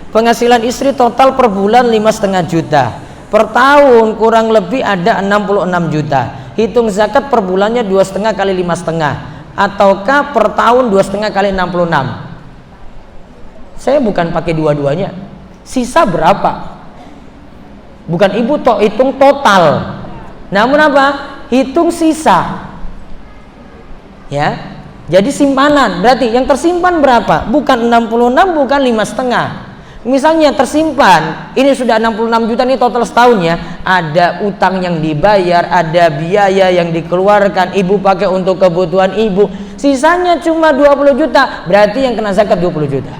Penghasilan istri total per bulan 5,5 juta. Per tahun kurang lebih ada 66 juta. Hitung zakat per bulannya 2,5 kali 5,5, ataukah per tahun 2,5 kali 66. Saya bukan pakai dua-duanya. Sisa berapa? Bukan ibu hitung total. Namun apa? Hitung sisa. Ya. Jadi simpanan. Berarti yang tersimpan berapa? Bukan 66, bukan 5,5. Misalnya tersimpan, ini sudah 66 juta nih total setahunnya, ada utang yang dibayar, ada biaya yang dikeluarkan, ibu pakai untuk kebutuhan ibu, sisanya cuma 20 juta, berarti yang kena zakat 20 juta.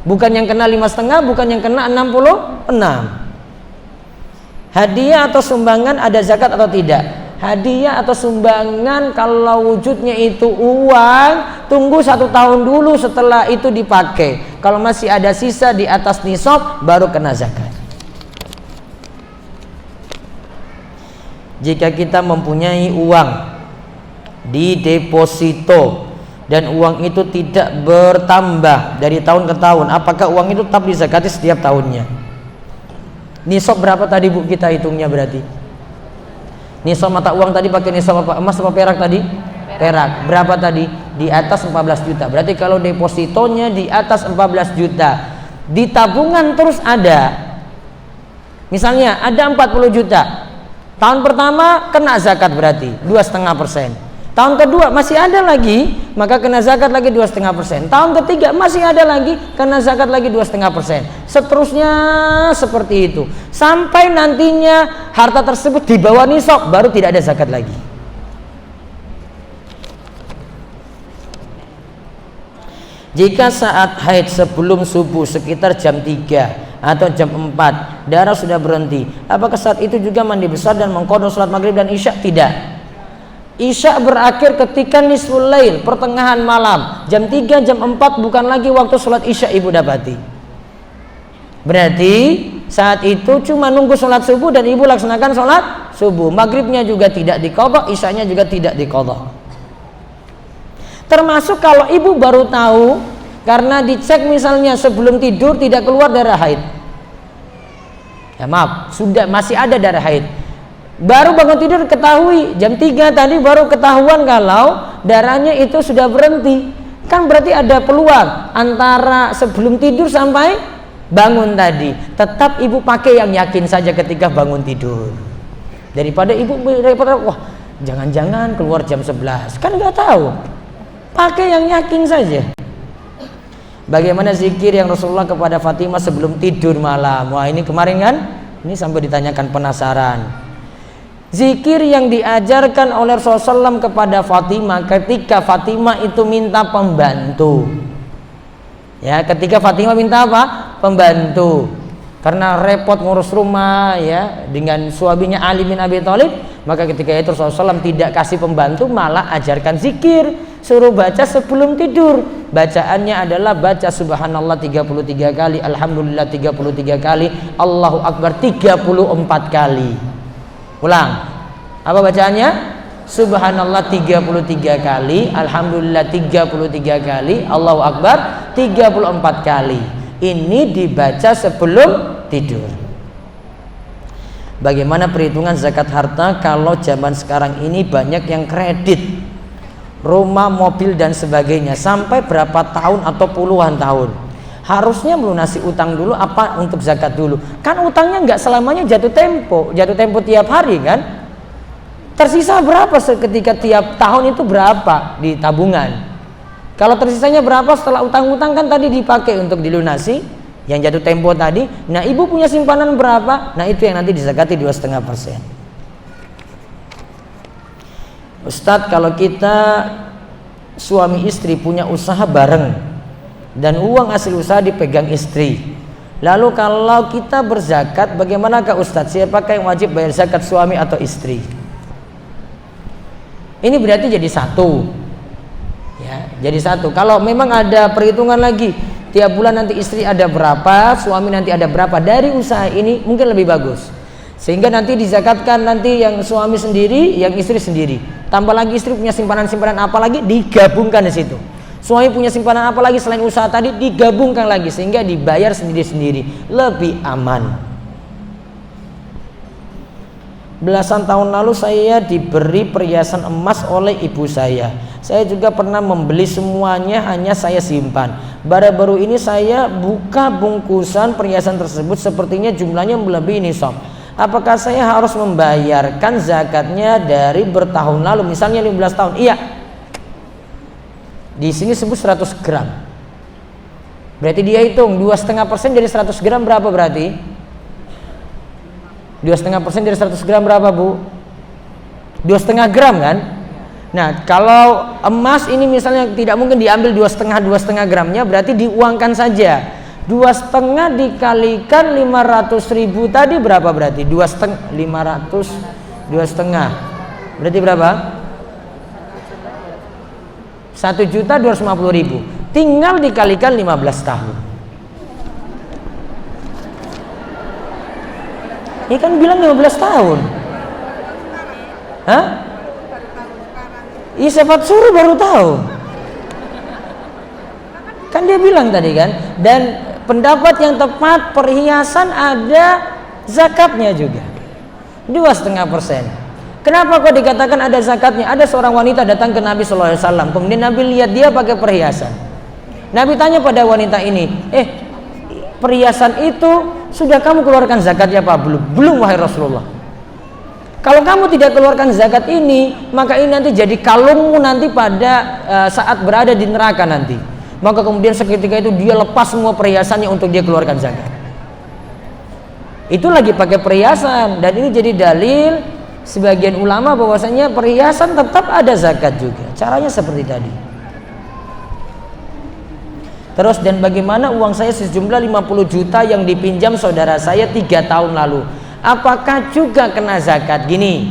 Bukan yang kena 5,5, bukan yang kena 66. Hadiah atau sumbangan ada zakat atau tidak? Hadiah atau sumbangan kalau wujudnya itu uang, tunggu 1 tahun dulu setelah itu dipakai. Kalau masih ada sisa di atas nisab, baru kena zakat. Jika kita mempunyai uang di deposito dan uang itu tidak bertambah dari tahun ke tahun, apakah uang itu tetap dizakati setiap tahunnya? Nisab berapa tadi Bu kita hitungnya berarti? Nisab mata uang tadi pakai nisab apa? Emas apa perak tadi? Perak. Berapa tadi? Di atas 14 juta. Berarti kalau depositonya di atas 14 juta, di tabungan terus ada. Misalnya ada 40 juta. Tahun pertama kena zakat berarti 2,5%. Tahun kedua masih ada lagi, maka kena zakat lagi 2,5%. Tahun ketiga masih ada lagi, kena zakat lagi 2,5%. Seterusnya seperti itu. Sampai nantinya harta tersebut di bawah nisab, baru tidak ada zakat lagi. Jika saat haid sebelum subuh sekitar jam 3 atau jam 4 darah sudah berhenti, apakah saat itu juga mandi besar dan mengqadha salat maghrib dan isya? Tidak. Isya berakhir ketika nisful lail, pertengahan malam. Jam 3, jam 4 bukan lagi waktu sholat isya ibu dapati. Berarti saat itu cuma nunggu sholat subuh dan ibu laksanakan sholat subuh. Maghribnya juga tidak diqadha, isyanya juga tidak diqadha. Termasuk kalau ibu baru tahu karena dicek misalnya sebelum tidur tidak keluar darah haid. Ya maaf, masih ada darah haid. Baru bangun tidur ketahui jam 3 tadi baru ketahuan kalau darahnya itu sudah berhenti. Kan berarti ada peluang antara sebelum tidur sampai bangun tadi. Tetap ibu pakai yang yakin saja ketika bangun tidur. Daripada wah jangan-jangan keluar jam 11. Kan nggak tahu. Pakai yang yakin saja. Bagaimana zikir yang Rasulullah kepada Fatimah sebelum tidur malam? Wah ini kemarin kan? Ini sampai ditanyakan penasaran. Zikir yang diajarkan oleh Rasulullah SAW kepada Fatimah ketika Fatimah itu minta pembantu. Ya, ketika Fatimah minta apa? Pembantu. Karena repot ngurus rumah ya dengan suaminya Ali bin Abi Thalib, maka ketika itu Rasulullah SAW tidak kasih pembantu, malah ajarkan zikir, suruh baca sebelum tidur. Bacaannya adalah baca subhanallah 33 kali, alhamdulillah 33 kali, Allahu akbar 34 kali. Ulang. Apa bacaannya? Subhanallah 33 kali, alhamdulillah 33 kali, Allahu akbar 34 kali. Ini dibaca sebelum tidur. Bagaimana perhitungan zakat harta kalau zaman sekarang ini banyak yang kredit rumah, mobil dan sebagainya sampai berapa tahun atau puluhan tahun? Harusnya melunasi utang dulu apa untuk zakat dulu? Kan utangnya nggak selamanya jatuh tempo tiap hari kan? Tersisa berapa seketika tiap tahun itu berapa di tabungan? Kalau tersisanya berapa setelah utang-utang kan tadi dipakai untuk dilunasi yang jatuh tempo tadi. Nah ibu punya simpanan berapa? Nah itu yang nanti dizakati 2,5%. Ustadz, kalau kita suami istri punya usaha bareng dan uang hasil usaha dipegang istri, Lalu kalau kita berzakat, bagaimanakah Ustadz? Siapakah yang wajib bayar zakat, suami atau istri? Ini berarti jadi satu, ya, jadi satu. Kalau memang ada perhitungan lagi, tiap bulan nanti istri ada berapa, suami nanti ada berapa, dari usaha ini mungkin lebih bagus. Sehingga nanti dizakatkan nanti yang suami sendiri, yang istri sendiri. Tambah lagi istri punya simpanan-simpanan apa lagi, digabungkan di situ. Suami punya simpanan apa lagi selain usaha tadi, digabungkan lagi sehingga dibayar sendiri-sendiri, lebih aman. Belasan tahun lalu saya diberi perhiasan emas oleh ibu saya. Saya juga pernah membeli semuanya, hanya saya simpan. Baru-baru ini saya buka bungkusan perhiasan tersebut, sepertinya jumlahnya melebihi nisab. Apakah saya harus membayarkan zakatnya dari bertahun lalu, misalnya 15 tahun? Iya. Di sini sebut 100 gram. Berarti dia hitung 2,5% dari 100 gram berapa berarti? 2,5% dari 100 gram berapa, Bu? 2,5 gram kan? Nah, kalau emas ini misalnya tidak mungkin diambil 2,5 gramnya, berarti diuangkan saja. 2,5 dikalikan 500.000 tadi berapa berarti? 2,5 berarti berapa? 1.250.000. Tinggal dikalikan 15 tahun. Ini kan bilang 15 tahun. Hah? Iya, siapa suruh baru tahu. Kan dia bilang tadi kan. Dan pendapat yang tepat, perhiasan ada zakatnya juga, 2,5%. Kenapa kok dikatakan ada zakatnya? Ada seorang wanita datang ke Nabi SAW, kemudian Nabi lihat dia pakai perhiasan. Nabi tanya pada wanita ini, perhiasan itu sudah kamu keluarkan zakatnya apa belum? Belum, wahai Rasulullah. Kalau kamu tidak keluarkan zakat ini, maka ini nanti jadi kalungmu nanti pada saat berada di neraka nanti. Maka kemudian seketika itu dia lepas semua perhiasannya untuk dia keluarkan zakat. Itu lagi pakai perhiasan, dan ini jadi dalil sebagian ulama bahwasanya perhiasan tetap ada zakat juga. Caranya seperti tadi. Terus, dan bagaimana uang saya sejumlah 50 juta yang dipinjam saudara saya 3 tahun lalu, apakah juga kena zakat? Gini,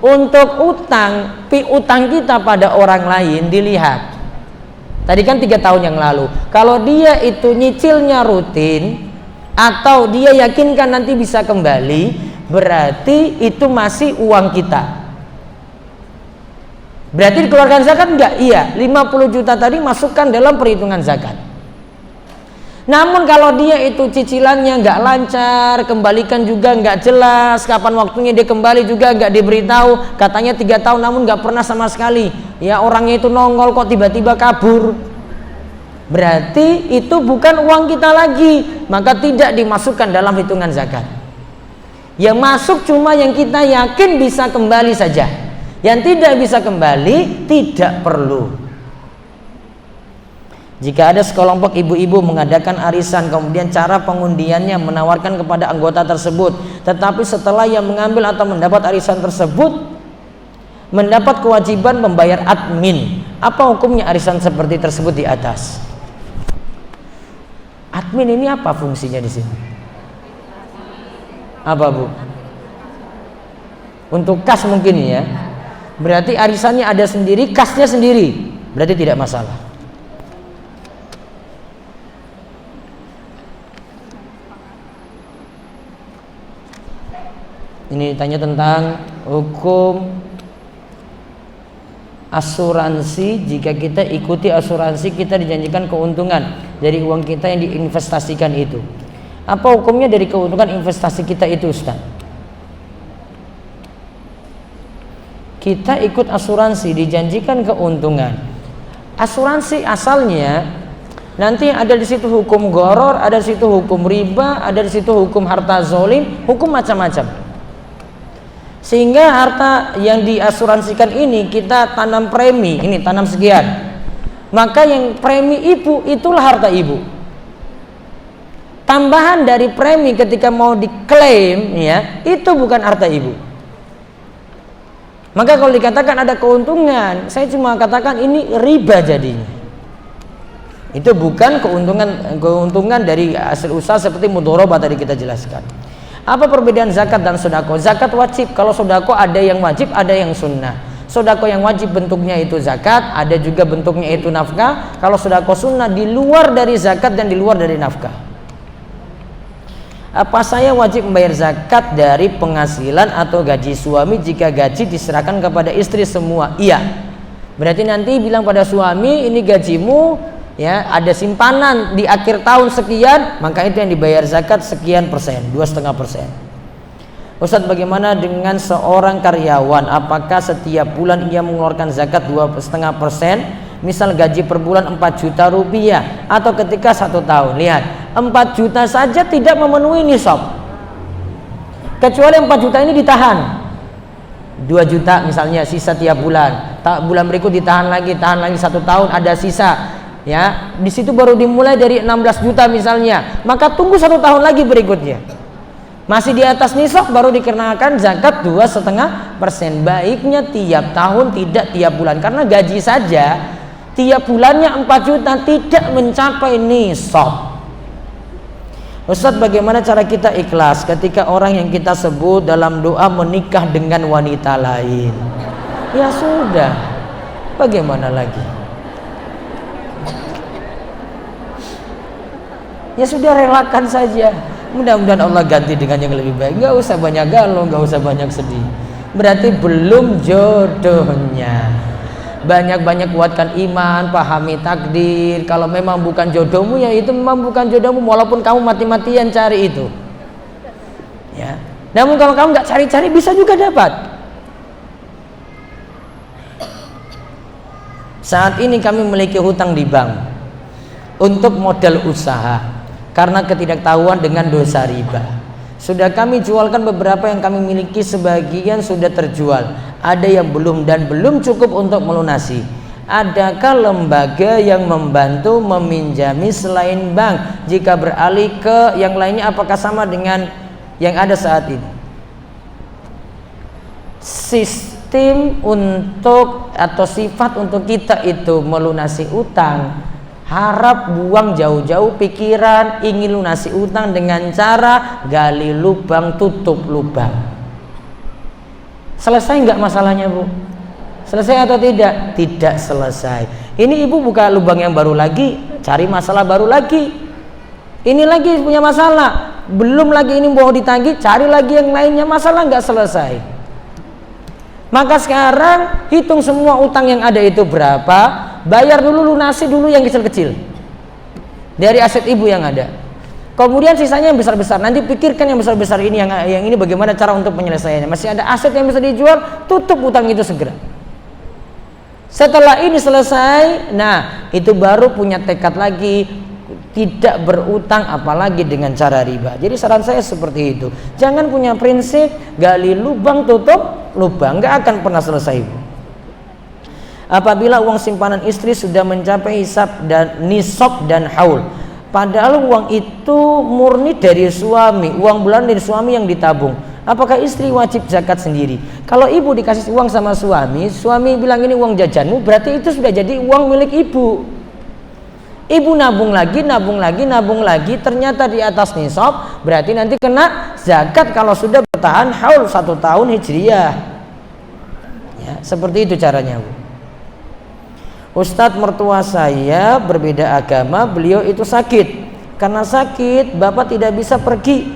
untuk utang, piutang kita pada orang lain dilihat. Tadi kan 3 tahun yang lalu. Kalau dia itu nyicilnya rutin atau dia yakinkan nanti bisa kembali, berarti itu masih uang kita. Berarti dikeluarkan zakat enggak? Iya, 50 juta tadi masukkan dalam perhitungan zakat. Namun kalau dia itu cicilannya enggak lancar, kembalikan juga enggak jelas, kapan waktunya dia kembali juga enggak diberitahu, katanya 3 tahun namun enggak pernah sama sekali. Ya, orangnya itu nongol kok tiba-tiba kabur. Berarti itu bukan uang kita lagi, maka tidak dimasukkan dalam hitungan zakat. Yang masuk cuma yang kita yakin bisa kembali saja. Yang tidak bisa kembali tidak perlu. Jika ada sekelompok ibu-ibu mengadakan arisan, kemudian cara pengundiannya menawarkan kepada anggota tersebut, tetapi setelah yang mengambil atau mendapat arisan tersebut mendapat kewajiban membayar admin, apa hukumnya arisan seperti tersebut di atas? Admin ini apa fungsinya di sini? Apa, Bu? Untuk kas mungkin ya. Berarti arisannya ada sendiri, kasnya sendiri. Berarti tidak masalah. Ini tanya tentang hukum asuransi. Jika kita ikuti asuransi, kita dijanjikan keuntungan dari uang kita yang diinvestasikan itu. Apa hukumnya dari keuntungan investasi kita itu, Ustaz? Kita ikut asuransi, dijanjikan keuntungan. Asuransi asalnya nanti ada di situ hukum gharar, ada di situ hukum riba, ada di situ hukum harta zalim, hukum macam-macam. Sehingga harta yang diasuransikan ini kita tanam premi, ini tanam sekian. Maka yang premi ibu itulah harta ibu. Tambahan dari premi ketika mau diklaim ya, itu bukan harta ibu. Maka kalau dikatakan ada keuntungan, saya cuma katakan ini riba jadinya. Itu bukan keuntungan dari hasil usaha seperti mudharabah tadi kita jelaskan. Apa perbedaan zakat dan sedekah? Zakat wajib, kalau sedekah ada yang wajib, ada yang sunnah. Sedekah yang wajib bentuknya itu zakat, ada juga bentuknya itu nafkah. Kalau sedekah sunnah di luar dari zakat dan di luar dari nafkah. Apa saya wajib membayar zakat dari penghasilan atau gaji suami jika gaji diserahkan kepada istri semua? Iya. Berarti nanti bilang pada suami, ini gajimu, ya, ada simpanan di akhir tahun sekian, maka itu yang dibayar zakat sekian persen, 2,5%. Ustadz, bagaimana dengan seorang karyawan? Apakah setiap bulan ia mengeluarkan zakat 2,5%? Misal gaji per bulan 4 juta rupiah, atau ketika 1 tahun. Lihat, 4 juta saja tidak memenuhi nisab, kecuali 4 juta ini ditahan 2 juta misalnya sisa tiap bulan, bulan berikut tahan lagi 1 tahun ada sisa, ya, di situ baru dimulai dari 16 juta misalnya, maka tunggu 1 tahun lagi berikutnya, masih di atas nisab baru dikenakan zakat 2,5%. Baiknya tiap tahun, tidak tiap bulan, karena gaji saja tiap bulannya 4 juta tidak mencapai nisab. Ustadz, bagaimana cara kita ikhlas ketika orang yang kita sebut dalam doa menikah dengan wanita lain? Ya sudah, bagaimana lagi? Ya sudah, relakan saja. Mudah-mudahan Allah ganti dengan yang lebih baik. Gak usah banyak galau, gak usah banyak sedih. Berarti belum jodohnya. Banyak-banyak kuatkan iman, pahami takdir. Kalau memang bukan jodohmu, ya itu memang bukan jodohmu, walaupun kamu mati-matian cari itu, ya. Namun kalau kamu nggak cari-cari, bisa juga dapat. Saat ini kami memiliki hutang di bank untuk modal usaha karena ketidaktahuan dengan dosa riba. Sudah kami jualkan beberapa yang kami miliki, sebagian sudah terjual, ada yang belum dan belum cukup untuk melunasi. Adakah lembaga yang membantu meminjami selain bank? Jika beralih ke yang lainnya, apakah sama dengan yang ada saat ini? Sistem untuk atau sifat untuk kita itu melunasi utang, harap buang jauh-jauh pikiran ingin lunasi utang dengan cara gali lubang tutup lubang. Selesai nggak masalahnya, Bu? Selesai atau tidak? Tidak selesai. Ini ibu buka lubang yang baru lagi, cari masalah baru lagi. Ini lagi punya masalah, belum lagi ini mau ditagih, cari lagi yang lainnya, masalah nggak selesai. Maka sekarang hitung semua utang yang ada itu berapa, bayar dulu, lunasi dulu yang kecil-kecil dari aset ibu yang ada. Kemudian sisanya yang besar-besar, nanti pikirkan yang besar-besar ini, yang ini bagaimana cara untuk penyelesaiannya. Masih ada aset yang bisa dijual, tutup utang itu segera. Setelah ini selesai, nah itu baru punya tekad lagi tidak berutang apalagi dengan cara riba. Jadi saran saya seperti itu. Jangan punya prinsip gali lubang tutup lubang, nggak akan pernah selesai, Bu. Apabila uang simpanan istri sudah mencapai nisab dan haul, padahal uang itu murni dari suami, uang bulanan dari suami yang ditabung, apakah istri wajib zakat sendiri? Kalau ibu dikasih uang sama suami, suami bilang ini uang jajanmu, berarti itu sudah jadi uang milik ibu. Ibu nabung lagi, ternyata di atas nisab, berarti nanti kena zakat kalau sudah bertahan haul 1 tahun hijriyah. Ya, seperti itu caranya, Bu. Ustadz, mertua saya berbeda agama, beliau itu sakit. Karena sakit, bapak tidak bisa pergi.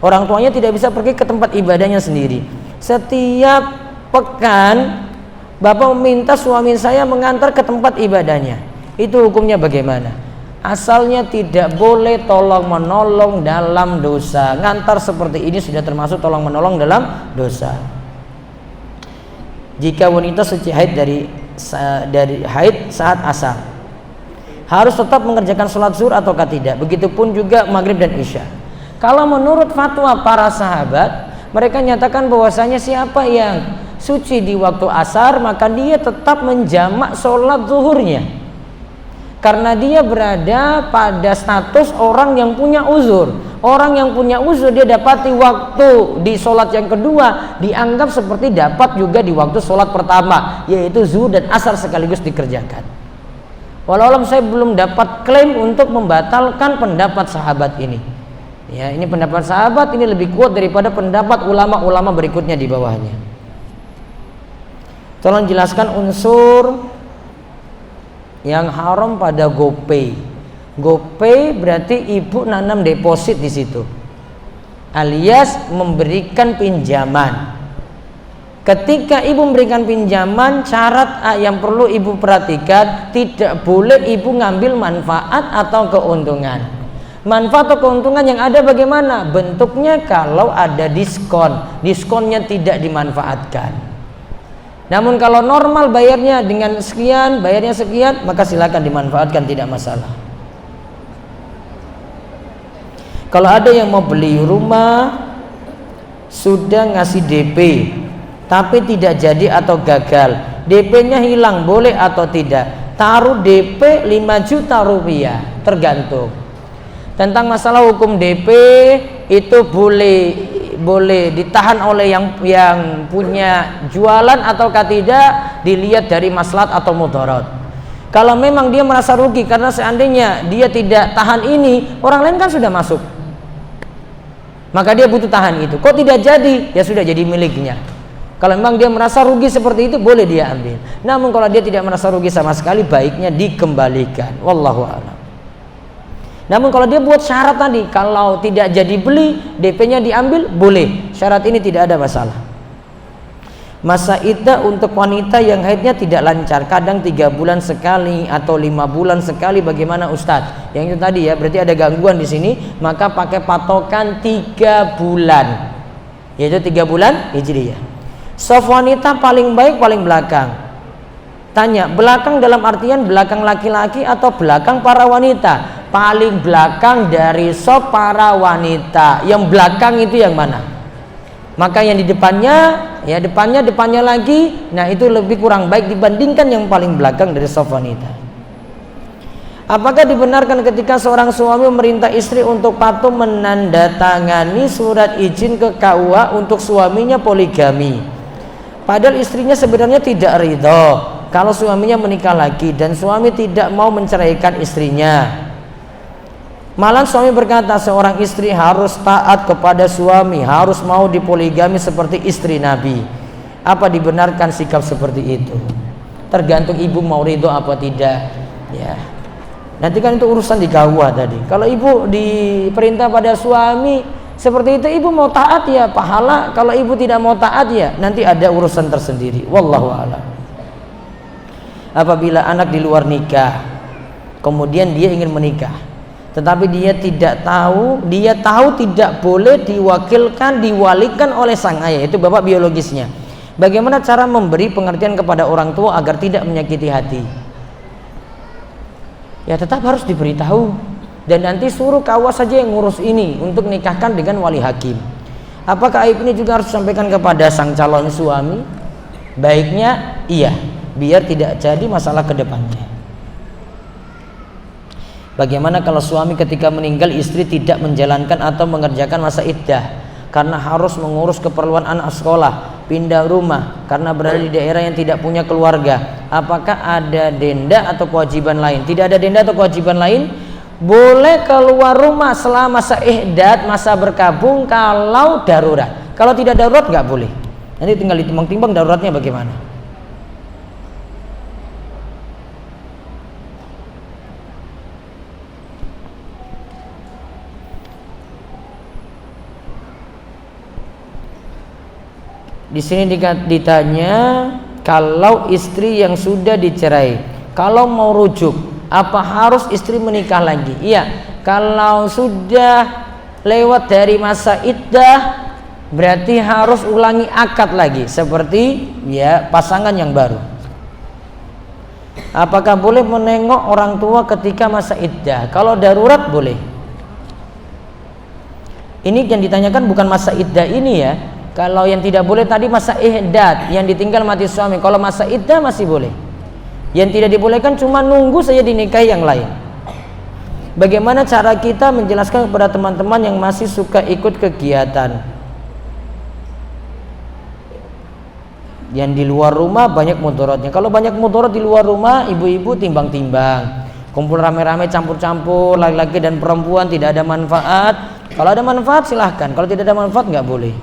Orang tuanya tidak bisa pergi ke tempat ibadahnya sendiri. Setiap pekan, bapak meminta suami saya mengantar ke tempat ibadahnya. Itu hukumnya bagaimana? Asalnya tidak boleh tolong menolong dalam dosa. Ngantar seperti ini sudah termasuk tolong menolong dalam dosa. Jika wanita suci haid dari haid saat asar, harus tetap mengerjakan sholat zuhur ataukah tidak? Begitupun juga maghrib dan isya. Kalau menurut fatwa para sahabat, mereka nyatakan bahwasanya siapa yang suci di waktu asar, maka dia tetap menjamak sholat zuhurnya, karena dia berada pada status orang yang punya uzur. Orang yang punya uzur, dia dapati waktu di sholat yang kedua dianggap seperti dapat juga di waktu sholat pertama, yaitu zuhur dan asar sekaligus dikerjakan. Walau saya belum dapat klaim untuk membatalkan pendapat sahabat ini. Ya, ini pendapat sahabat ini lebih kuat daripada pendapat ulama-ulama berikutnya di bawahnya. Tolong jelaskan unsur yang haram pada GoPay. GoPay berarti ibu nanam deposit di situ, alias memberikan pinjaman. Ketika ibu memberikan pinjaman, syarat yang perlu ibu perhatikan, tidak boleh ibu ngambil manfaat atau keuntungan. Manfaat atau keuntungan yang ada bagaimana? Bentuknya kalau ada diskon, diskonnya tidak dimanfaatkan. Namun kalau normal bayarnya dengan sekian, bayarnya sekian, maka silakan dimanfaatkan, tidak masalah. Kalau ada yang mau beli rumah, sudah ngasih DP, tapi tidak jadi atau gagal, DP-nya hilang, boleh atau tidak? Taruh DP 5 juta rupiah, tergantung. Tentang masalah hukum DP itu boleh ditahan oleh yang punya jualan ataukah tidak, dilihat dari maslahat atau mudarat. Kalau memang dia merasa rugi karena seandainya dia tidak tahan ini, orang lain kan sudah masuk, maka dia butuh tahan itu. Kok tidak jadi? Ya sudah jadi miliknya. Kalau memang dia merasa rugi seperti itu, boleh dia ambil. Namun kalau dia tidak merasa rugi sama sekali, baiknya dikembalikan. Wallahu a'lam. Namun kalau dia buat syarat tadi, kalau tidak jadi beli, DP-nya diambil, boleh. Syarat ini tidak ada masalah. Masa iddah untuk wanita yang haidnya tidak lancar, kadang 3 bulan sekali atau 5 bulan sekali, bagaimana Ustadz? Yang itu tadi ya, berarti ada gangguan di sini, maka pakai patokan 3 bulan, yaitu 3 bulan hijriyah. Soft wanita paling baik paling belakang. Tanya, belakang dalam artian belakang laki-laki atau belakang para wanita? Paling belakang dari soft para wanita. Yang belakang itu yang mana? Maka yang di depannya, ya depannya lagi, nah itu lebih kurang baik dibandingkan yang paling belakang dari soft wanita. Apakah dibenarkan ketika seorang suami memerintah istri untuk patuh menandatangani surat izin ke KUA untuk suaminya poligami? Padahal istrinya sebenarnya tidak ridho kalau suaminya menikah lagi dan suami tidak mau menceraikan istrinya. Malah suami berkata seorang istri harus taat kepada suami, harus mau dipoligami seperti istri Nabi. Apa dibenarkan sikap seperti itu? Tergantung ibu mau ridho apa tidak. Ya. Nanti kan itu urusan di KUA tadi. Kalau ibu diperintah pada suami seperti itu, ibu mau taat ya pahala. Kalau ibu tidak mau taat ya nanti ada urusan tersendiri. Wallahu a'lam. Apabila anak di luar nikah, kemudian dia ingin menikah, tetapi dia tahu tidak boleh diwalikan oleh sang ayah, itu bapak biologisnya. Bagaimana cara memberi pengertian kepada orang tua agar tidak menyakiti hati? Ya tetap harus diberitahu. Dan nanti suruh kawas saja yang ngurus ini untuk nikahkan dengan wali hakim. Apakah aib ini juga harus disampaikan kepada sang calon suami? Baiknya iya, biar tidak jadi masalah ke depannya. Bagaimana kalau suami ketika meninggal istri tidak menjalankan atau mengerjakan masa iddah karena harus mengurus keperluan anak sekolah, pindah rumah karena berada di daerah yang tidak punya keluarga? Apakah ada denda atau kewajiban lain? Tidak ada denda atau kewajiban lain. Boleh keluar rumah selama masa ihdad, masa berkabung kalau darurat. Kalau tidak darurat nggak boleh. Nanti tinggal ditimbang-timbang daruratnya bagaimana. Di sini ditanya, kalau istri yang sudah dicerai, kalau mau rujuk, apa harus istri menikah lagi? Iya, kalau sudah lewat dari masa iddah berarti harus ulangi akad lagi seperti ya pasangan yang baru. Apakah boleh menengok orang tua ketika masa iddah? Kalau darurat boleh. Ini yang ditanyakan bukan masa iddah ini ya. Kalau yang tidak boleh tadi masa ihdad, yang ditinggal mati suami. Kalau masa iddah masih boleh. Yang tidak dibolehkan cuma nunggu saja dinikahi yang lain. Bagaimana cara kita menjelaskan kepada teman-teman yang masih suka ikut kegiatan? Yang di luar rumah banyak mudaratnya. Kalau banyak mudarat di luar rumah, ibu-ibu timbang-timbang. Kumpul rame-rame, campur-campur, laki-laki dan perempuan, tidak ada manfaat. Kalau ada manfaat silahkan, kalau tidak ada manfaat nggak boleh.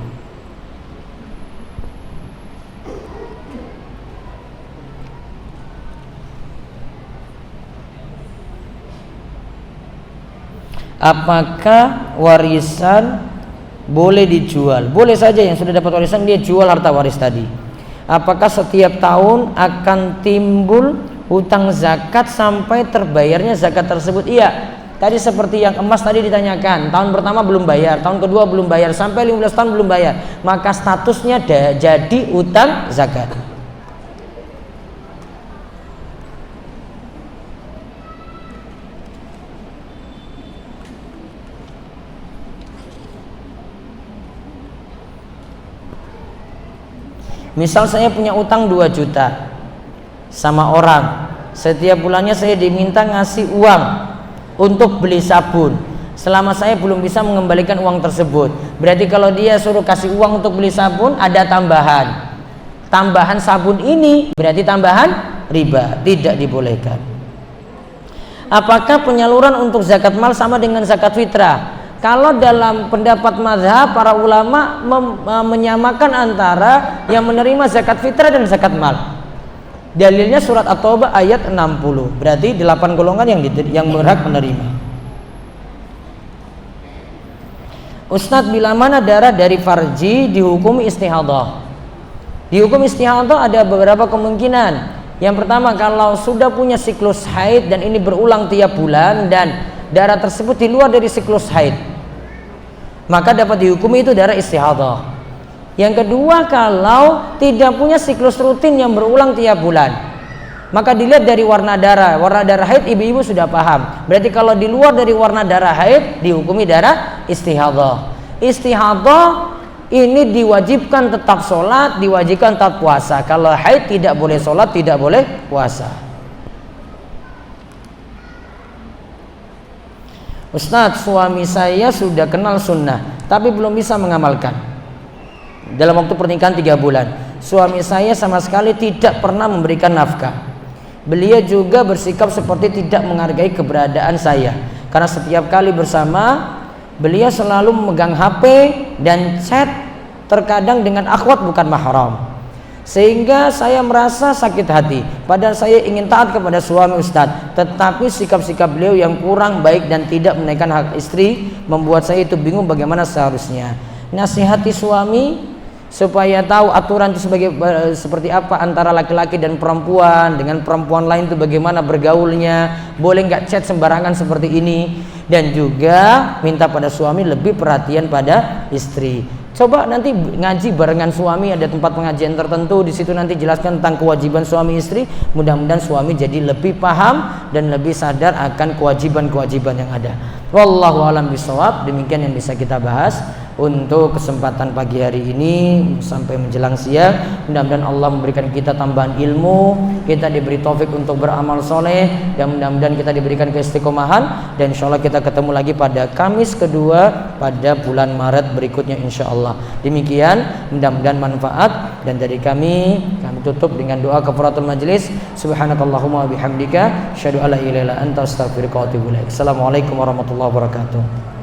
Apakah warisan boleh dijual? Boleh saja, yang sudah dapat warisan dia jual harta waris tadi. Apakah setiap tahun akan timbul hutang zakat sampai terbayarnya zakat tersebut? Iya. Tadi seperti yang emas tadi ditanyakan, tahun pertama belum bayar, tahun kedua belum bayar, sampai 15 tahun belum bayar, maka statusnya jadi hutang zakat. Misal saya punya utang 2 juta sama orang, setiap bulannya saya diminta ngasih uang untuk beli sabun. Selama saya belum bisa mengembalikan uang tersebut, berarti kalau dia suruh kasih uang untuk beli sabun, ada tambahan sabun ini berarti tambahan riba, tidak dibolehkan. Apakah penyaluran untuk zakat mal sama dengan zakat fitrah? Kalau dalam pendapat mazhab para ulama menyamakan antara yang menerima zakat fitrah dan zakat mal. Dalilnya surat At-Taubah ayat 60. Berarti 8 golongan yang berhak menerima. Ustadz, bila mana darah dari farji dihukum istihadah? Dihukum istihadah ada beberapa kemungkinan. Yang pertama, kalau sudah punya siklus haid dan ini berulang tiap bulan dan darah tersebut di luar dari siklus haid, maka dapat dihukumi itu darah istihadah. Yang kedua, kalau tidak punya siklus rutin yang berulang tiap bulan, maka dilihat dari warna darah. Warna darah haid ibu-ibu sudah paham. Berarti kalau di luar dari warna darah haid dihukumi darah istihadah. Istihadah ini diwajibkan tetap sholat, diwajibkan tetap puasa. Kalau haid tidak boleh sholat, tidak boleh puasa. Ustadz, suami saya sudah kenal sunnah tapi belum bisa mengamalkan. Dalam waktu pernikahan 3 bulan, suami saya sama sekali tidak pernah memberikan nafkah. Beliau juga bersikap seperti tidak menghargai keberadaan saya, karena setiap kali bersama beliau selalu memegang HP dan chat, terkadang dengan akhwat bukan mahram. Sehingga saya merasa sakit hati, padahal saya ingin taat kepada suami Ustadz, tetapi sikap-sikap beliau yang kurang baik dan tidak menaikkan hak istri membuat saya itu bingung bagaimana seharusnya. Nasihati suami supaya tahu aturan itu seperti apa antara laki-laki dan perempuan, dengan perempuan lain itu bagaimana bergaulnya, boleh nggak chat sembarangan seperti ini, dan juga minta pada suami lebih perhatian pada istri. Coba nanti ngaji barengan suami, ada tempat pengajian tertentu di situ, nanti jelaskan tentang kewajiban suami istri. Mudah-mudahan suami jadi lebih paham dan lebih sadar akan kewajiban-kewajiban yang ada. Wallahu a'lam bishawab. Demikian yang bisa kita bahas untuk kesempatan pagi hari ini sampai menjelang siang. Mudah-mudahan Allah memberikan kita tambahan ilmu, kita diberi taufik untuk beramal soleh, dan mudah-mudahan kita diberikan keistiqomahan, dan insyaallah kita ketemu lagi pada Kamis kedua pada bulan Maret berikutnya insyaallah. Demikian, mudah-mudahan manfaat, dan dari kami tutup dengan doa kafaratul majlis. Subhanakallahumma wa bihamdika asyhadu an la ilaha illa anta astaghfiruka wa atubu ilaik. Assalamualaikum warahmatullahi wabarakatuh.